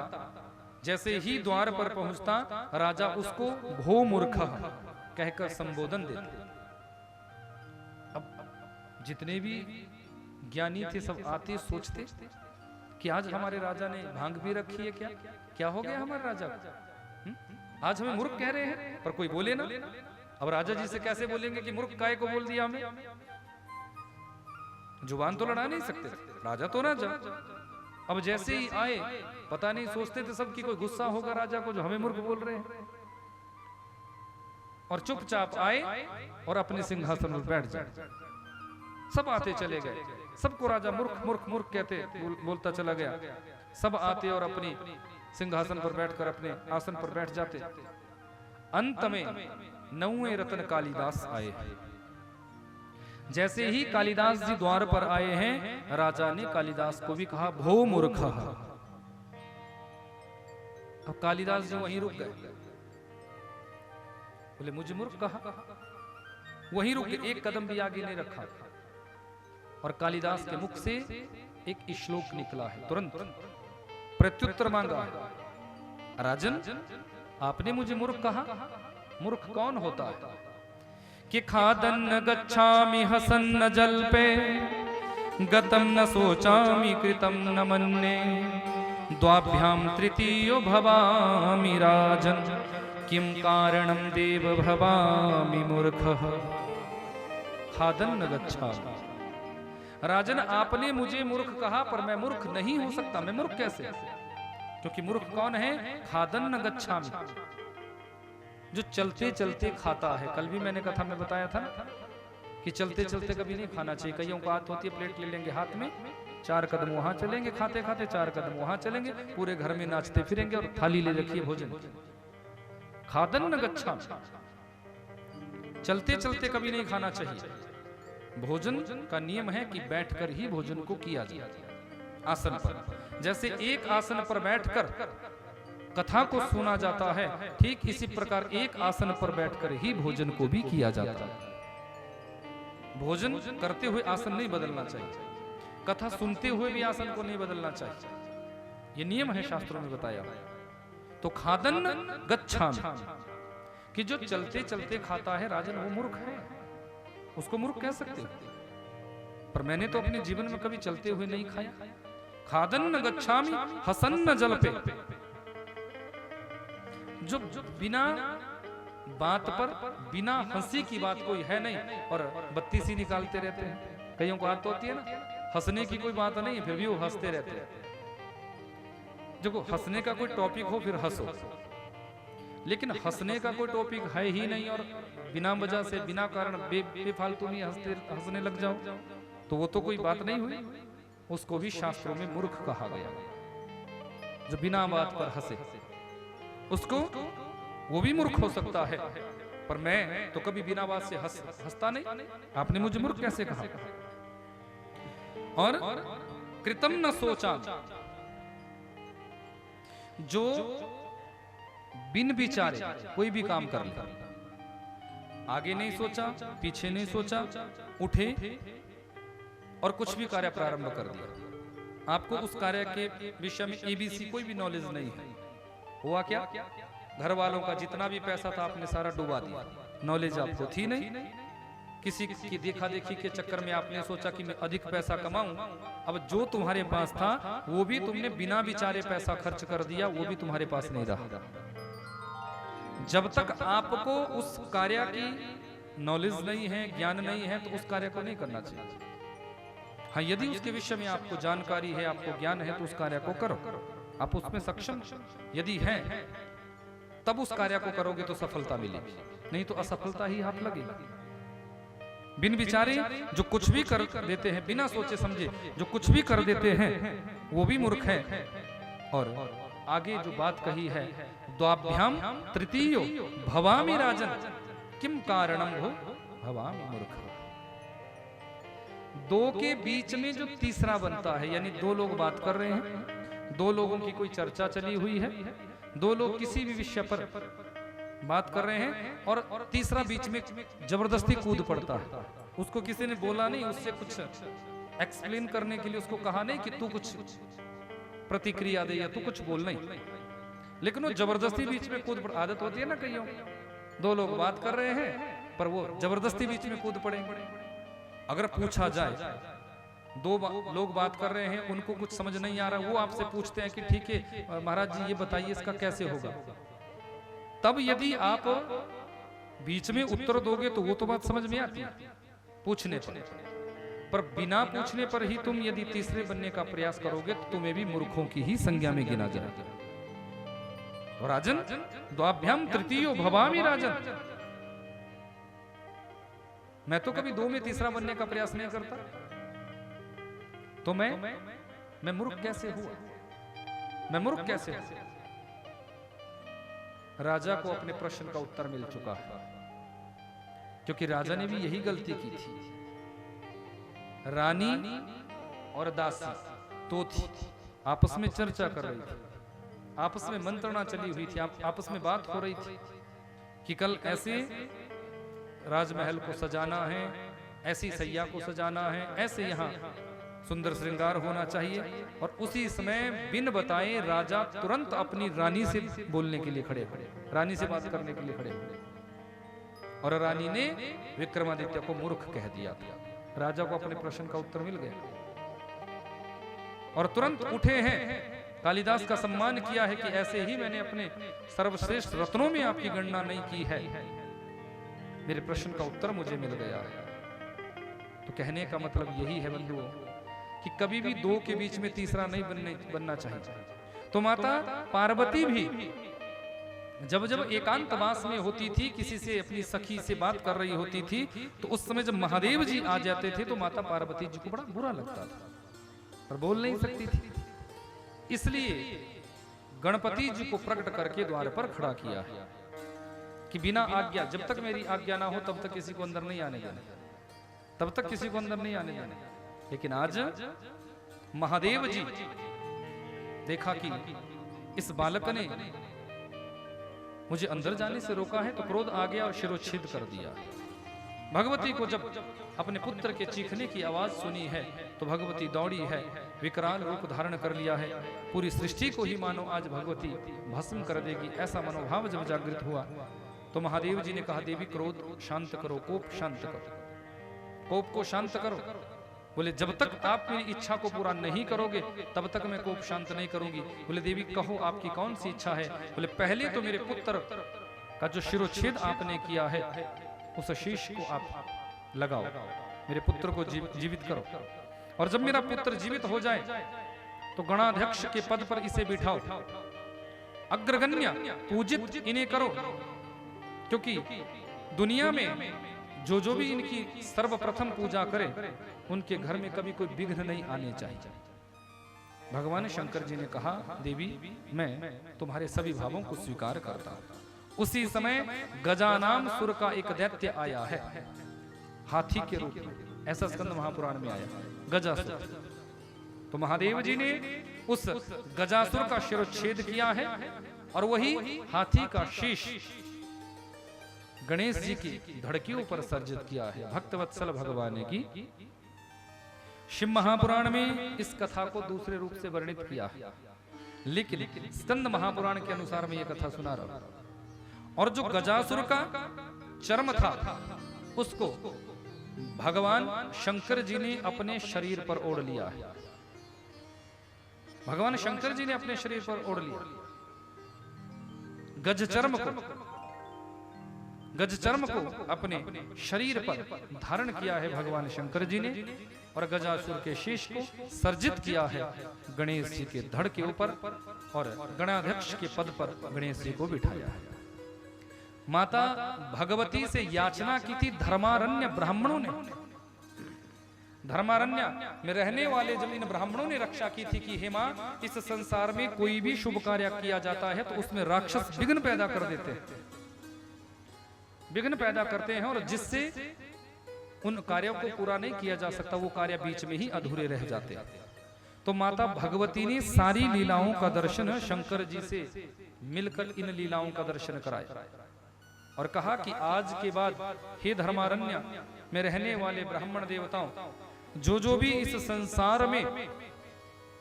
जैसे ही द्वार पर पहुंचता राजा उसको भो मूर्खा कहकर संबोधन देते। अब जितने भी ज्ञानी थे सब आते सोचते कि आज हमारे राजा ने भांग भी रखी है, क्या हो गया हमारे राजा को, आज हमें मूर्ख कह रहे हैं, पर कोई बोले ना। अब राजा जी से कैसे बोलेंगे कि मूर्ख काय को बोल दिया हमें, जुबान तो लड़ा नहीं सकते, राजा तो राजा। अब जैसे ही आए पता नहीं सोचते थे सब कि कोई गुस्सा होगा राजा को जो हमें मूर्ख बोल रहे हैं, और चुपचाप आए और अपने सिंहासन पर बैठ जाए। सब आते चले गए, सबको राजा मूर्ख मूर्ख मूर्ख कहते बोलता चला गया। सब आते और अपनी सिंहासन पर बैठकर अपने आसन पर बैठ जाते। अंत में 9वें रत्न कालिदास आए। जैसे ही कालिदास जी द्वार पर आए हैं, राजा ने कालिदास को भी कहा, भो मूर्ख। अब कालिदास जी वहीं रुक गए, बोले मुझे मूर्ख कहा, वहीं रुक गए, एक कदम भी आगे नहीं रखा। और कालिदास के मुख से एक श्लोक निकला है, तुरंत प्रत्युत्तर मांगा, राजन आपने मुझे मूर्ख कहा। मूर्ख कौन होता है? कि खादन्न गच्छामि हसन्न जल्पे, गतम न सोचामि कृतम न मन्ये, द्वाभ्याम तृतीयो भवामि राजन, किम कारणम देव भवामि मूर्खः। खादन्न गच्छामि, राजन आपने मुझे मूर्ख कहा, पर मैं मूर्ख नहीं हो सकता। मैं मूर्ख कैसे? क्योंकि मूर्ख कौन है? खादन्न गच्छामि, जो चलते चलते खाता है। कल भी मैंने कथा में बताया था कि चलते चलते कभी नहीं खाना चाहिए। कईयों को आदत होती है, प्लेट ले लेंगे हाथ में, 4 कदम वहां चलेंगे खाते खाते, 4 कदम वहां चलेंगे, पूरे घर में नाचते फिरेंगे और थाली ले रखी है भोजन। खादन्न गच्छामि, चलते चलते कभी नहीं खाना चाहिए। भोजन का नियम है कि बैठकर ही भोजन को किया जाए, आसन पर। जैसे एक आसन पर बैठकर कथा को सुना जाता है, ठीक इसी प्रकार एक आसन पर बैठकर ही भोजन को भी किया जाता है। भोजन करते हुए आसन नहीं बदलना चाहिए, कथा सुनते हुए भी आसन को नहीं बदलना चाहिए। यह नियम है, शास्त्रों में बताया। तो खादन्न गच्छामि, कि जो चलते चलते खाता है, राजन वो मूर्ख है, उसको मूर्ख कह सकते हो। पर मैंने तो अपने जीवन में कभी चलते हुए नहीं खाया। खादन्न गच्छामि हसन्न जल्पे, जो बिना बात पर, बिना हंसी की बात कोई है नहीं और बत्तीस ही निकालते रहते हैं। कईयों को आदत होती है ना, हंसने की कोई बात नहीं, फिर भी वो हंसते रहते हैं। देखो, हंसने का कोई टॉपिक हो फिर हंसो, लेकिन हंसने का कोई टॉपिक है ही नहीं और बिना वजह से, बिना कारण बेफालतू में हंसने लग जाओ, तो वो तो कोई बात नहीं हुई। उसको भी शास्त्रों में मूर्ख कहा गया। जो बिना बात पर हंसे, उसको, वो भी मूर्ख हो सकता है। पर मैं तो कभी बिना बात से हंसता नहीं। आपने मुझे मूर्ख कैसे कहा? और कृतम न सोचा, जो बिन विचारे कोई भी काम कर ले, आगे नहीं सोचा, पीछे नहीं सोचा, उठे और कुछ भी कार्य प्रारंभ कर दिया। आपको उस कार्य के विषय में ABC कोई भी नॉलेज नहीं है। हुआ क्या? घर वालों का जितना भी पैसा था आपने सारा डुबा दिया, नॉलेज आपको थी नहीं। किसी की देखा देखी के चक्कर में आपने सोचा कि मैं अधिक पैसा कमाऊं। अब जो तुम्हारे पास था वो भी तुमने बिना विचारे पैसा खर्च कर दिया, वो भी तुम्हारे पास नहीं रहा। जब तक आपको उस कार्य की नॉलेज नहीं है, ज्ञान नहीं है, तो उस कार्य को नहीं करना चाहिए। हाँ, यदि उसके विषय में आपको जानकारी है, आपको ज्ञान है, तो उस कार्य को करो। आप उसमें सक्षम यदि है, तब उस कार्य को करोगे तो सफलता मिलेगी, नहीं तो असफलता ही हाथ लगेगी। बिन विचारे जो कुछ भी कर देते हैं, बिना सोचे समझे जो कुछ भी कर देते हैं, वो भी मूर्ख है। और आगे जो बात कही है, द्वाभ्याम तृतीयो भवामि राजन, किम कारणम हो भवामि मूर्ख। दो के बीच में जो तीसरा बनता है, यानी दो लोग बात कर रहे हैं, दो लोगों की कोई चर्चा चली हुई है, दो लोग किसी भी विषय पर बात कर रहे हैं और तीसरा बीच में जबरदस्ती कूद पड़ता है। उसको किसी ने बोला नहीं, उससे कुछ एक्सप्लेन करने के लिए उसको कहा नहीं कि तू कुछ प्रतिक्रिया दे या तू कुछ बोल, नहीं, लेकिन वो जबरदस्ती बीच में कूद पड़। आदत होती है ना कईयों, दो लोग बात कर रहे हैं पर वो जबरदस्ती बीच में कूद पड़ेंगे। अगर पूछा जाए, दो लोग बात कर रहे हैं, उनको कुछ समझ नहीं आ रहा, वो आपसे पूछते हैं कि ठीक है महाराज जी ये बताइए इसका कैसे होगा। तब यदि आप बीच में उत्तर दोगे तो वो तो बात समझ में आती है पूछने पर बिना पूछने पर ही तुम यदि तीसरे बनने का प्रयास करोगे तो तुम्हें भी मूर्खों की ही संज्ञा में गिना जाएगा। राजन द्वाभ्याम तृतीयो भवामि राजन, मैं तो कभी दो में तीसरा बनने का प्रयास नहीं करता, तो मैं मूर्ख कैसे हुआ? मैं मूर्ख कैसे हुआ? राजा को अपने प्रश्न का उत्तर मिल चुका है, क्योंकि राजा ने भी यही गलती की थी। रानी और दासी तो थी, आपस में चर्चा कर रही थी, आपस में मंत्रणा चली हुई थी, आपस में बात हो रही थी कि कल ऐसे राजमहल को सजाना है, ऐसी सैया को सजाना है, ऐसे यहाँ सुंदर श्रृंगार होना चाहिए। और उसी समय बिन बताए राजा तुरंत अपनी रानी से बोलने के लिए खड़े, रानी से बात करने के लिए खड़े, और रानी ने विक्रमादित्य को मूर्ख कह दिया। राजा को अपने प्रश्न का उत्तर मिल गया और तुरंत उठे हैं। कालिदास का सम्मान किया है कि ऐसे ही मैंने अपने सर्वश्रेष्ठ रत्नों में आपकी गणना नहीं की है, मेरे प्रश्न का उत्तर मुझे मिल गया है। तो कहने का मतलब यही है बंधुओं कि कभी भी दो के बीच में तीसरा नहीं बनना चाहिए। तो माता पार्वती भी जब जब एकांतवास में होती थी, किसी से अपनी सखी से बात कर रही होती थी, तो उस समय जब महादेव जी आ जाते थे तो माता पार्वती जी को बड़ा बुरा लगता था, पर बोल नहीं सकती थी। इसलिए गणपति जी को प्रकट करके द्वार पर खड़ा किया है कि बिना आज्ञा, जब तक मेरी आज्ञा ना हो तब तक किसी को अंदर नहीं आने देना, तब तक किसी को अंदर नहीं आने देना। लेकिन आज महादेव जी देखा कि इस बालक ने मुझे अंदर जाने से रोका है, तो क्रोध आ गया और शिरोच्छेद कर दिया। भगवती को जब अपने पुत्र के चीखने की आवाज सुनी है तो भगवती दौड़ी है, विकराल रूप धारण कर लिया है। पूरी सृष्टि को ही मानो आज भगवती भस्म कर देगी, ऐसा मनोभाव जब जागृत हुआ तो महादेव जी ने कहा, देवी क्रोध शांत करो, कोप शांत करो, कोप को शांत करो। बोले जब तक आप मेरी इच्छा को पूरा नहीं करोगे तब तक मैं कोप शांत नहीं करूंगी। बोले देवी कहो आपकी कौन सी इच्छा है। बोले पहले तो मेरे पुत्र का जो शिरोच्छेद आपने किया है उस शीश को आप लगाओ, मेरे पुत्र को जीवित करो, और जब मेरा पुत्र जीवित हो जाए तो गणाध्यक्ष के पद पर इसे बिठाओ, अग्रगण्य पूजित इन्हें करो, क्योंकि दुनिया में जो भी इनकी सर्वप्रथम पूजा करे उनके घर में कभी कोई विघ्न नहीं आने चाहिए। भगवान शंकर जी ने कहा, देवी मैं तुम्हारे सभी भावों को स्वीकार करता हूं। उसी समय गजानाम सुर का एक दैत्य आया है, हाथी के रूप में, ऐसा स्कंद महापुराण में आया, गजासुर। तो महादेव जी ने उस गजासुर का शिरोच्छेद किया है और वही हाथी का शीश गणेश जी की धड़कियों पर सर्जित किया है। भक्तवत्सल भगवान की शिव महापुराण में इस कथा को दूसरे रूप से वर्णित किया है, लेकिन स्कंद महापुराण के अनुसार मैं ये कथा सुना रहा हूं। और जो गजासुर का चर्म था उसको भगवान शंकर जी ने अपने शरीर पर ओढ़ लिया है, भगवान शंकर जी ने अपने शरीर पर ओढ़ लिया गज चर्म को अपने शरीर पर धारण किया है भगवान शंकर जी ने, और गजासुर के शीश को सर्जित किया है गणेश जी के धड़ के ऊपर, और गणाध्यक्ष के पद पर गणेश जी को बिठाया है। माता भगवती से याचना की थी धर्मारण्य ब्राह्मणों ने, धर्मारण्य में रहने वाले जब इन ब्राह्मणों ने रक्षा की थी कि हे मां, इस संसार में कोई भी शुभ कार्य किया जाता है तो उसमें राक्षस विघ्न पैदा कर देते हैं, विघ्न पैदा करते हैं, और जिससे उन कार्यों को पूरा नहीं किया जा सकता, वो कार्य बीच में ही अधूरे रह जाते हैं। तो माता भगवती ने सारी लीलाओं का दर्शन शंकर जी से मिलकर इन लीलाओं का दर्शन कराया और कहा कि आज के बाद हे धर्मारण्य में रहने वाले ब्राह्मण देवताओं, जो भी इस संसार में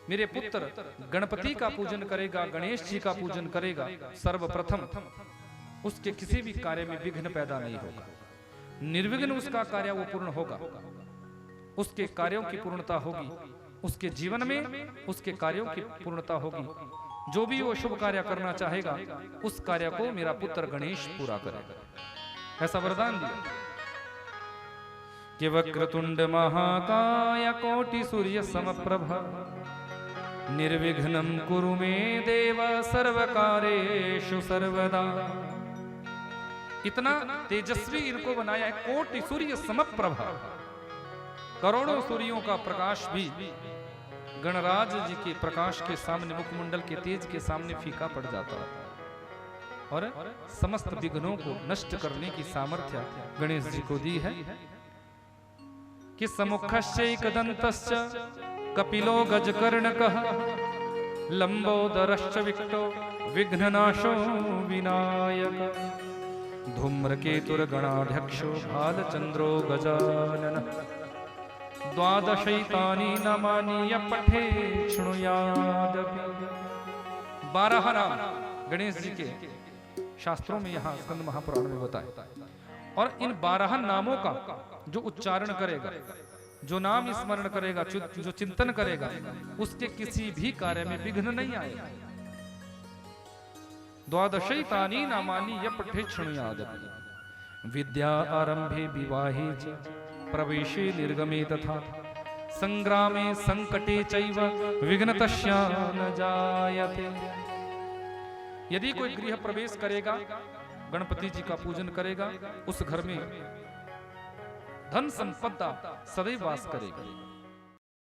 मेरे पुत्र गणपति का पूजन करेगा, गणेश जी का पूजन करेगा, सर्वप्रथम उसके किसी भी कार्य में विघ्न पैदा नहीं होगा, निर्विघ्न उसका कार्य वो पूर्ण होगा, उसके कार्यों की पूर्णता होगी, उसके जीवन में उसके कार्यों की पूर्णता होगी। जो भी वो शुभ कार्य करना चाहेगा उस कार्य को मेरा पुत्र गणेश पूरा करेगा, ऐसा वरदान दिया कि वक्रतुंड महाकाय कोटि सूर्य समप्रभा निर्विघ्नं कुरु मे देव सर्वकारेषु सर्वदा। इतना तेजस्वी इनको बनाया है, कोटि सूर्य समप्रभा, करोड़ों सूर्यों का प्रकाश भी गणराज जी के प्रकाश के सामने, मुखमंडल के तेज के सामने फीका पड़ जाता है। और समस्त विघ्नों को नष्ट करने की सामर्थ्य गणेश जी को दी है कि समुखश्चैकदन्तश्च कपिलो गजकर्णकः लंबोदरश्च विक्टो विघ्ननाशो विनायक धूम्रकेतुर्गणाध्यक्षो भालचंद्रो गजानन द्वादशैतानि नामानि यः पठेत् शृणुयादपि। 12 नाम गणेश जी के शास्त्रों में यहाँ स्कंद महापुराण में बताए, और इन 12 नामों का जो उच्चारण करेगा, जो नाम स्मरण करेगा, जो चिंतन करेगा, उसके किसी भी कार्य में विघ्न नहीं आएगा। द्वादशैतानि नामानि यः पठेत् शृणुयादपि। विद्या आरंभे विवाहे च प्रवेशे निर्गमे तथा संग्रामे संकटे चैव विघ्नतस्या न जायते। यदि कोई गृह प्रवेश करेगा, गणपति जी का पूजन करेगा, उस घर में धन संपदा सदैव वास करेगी।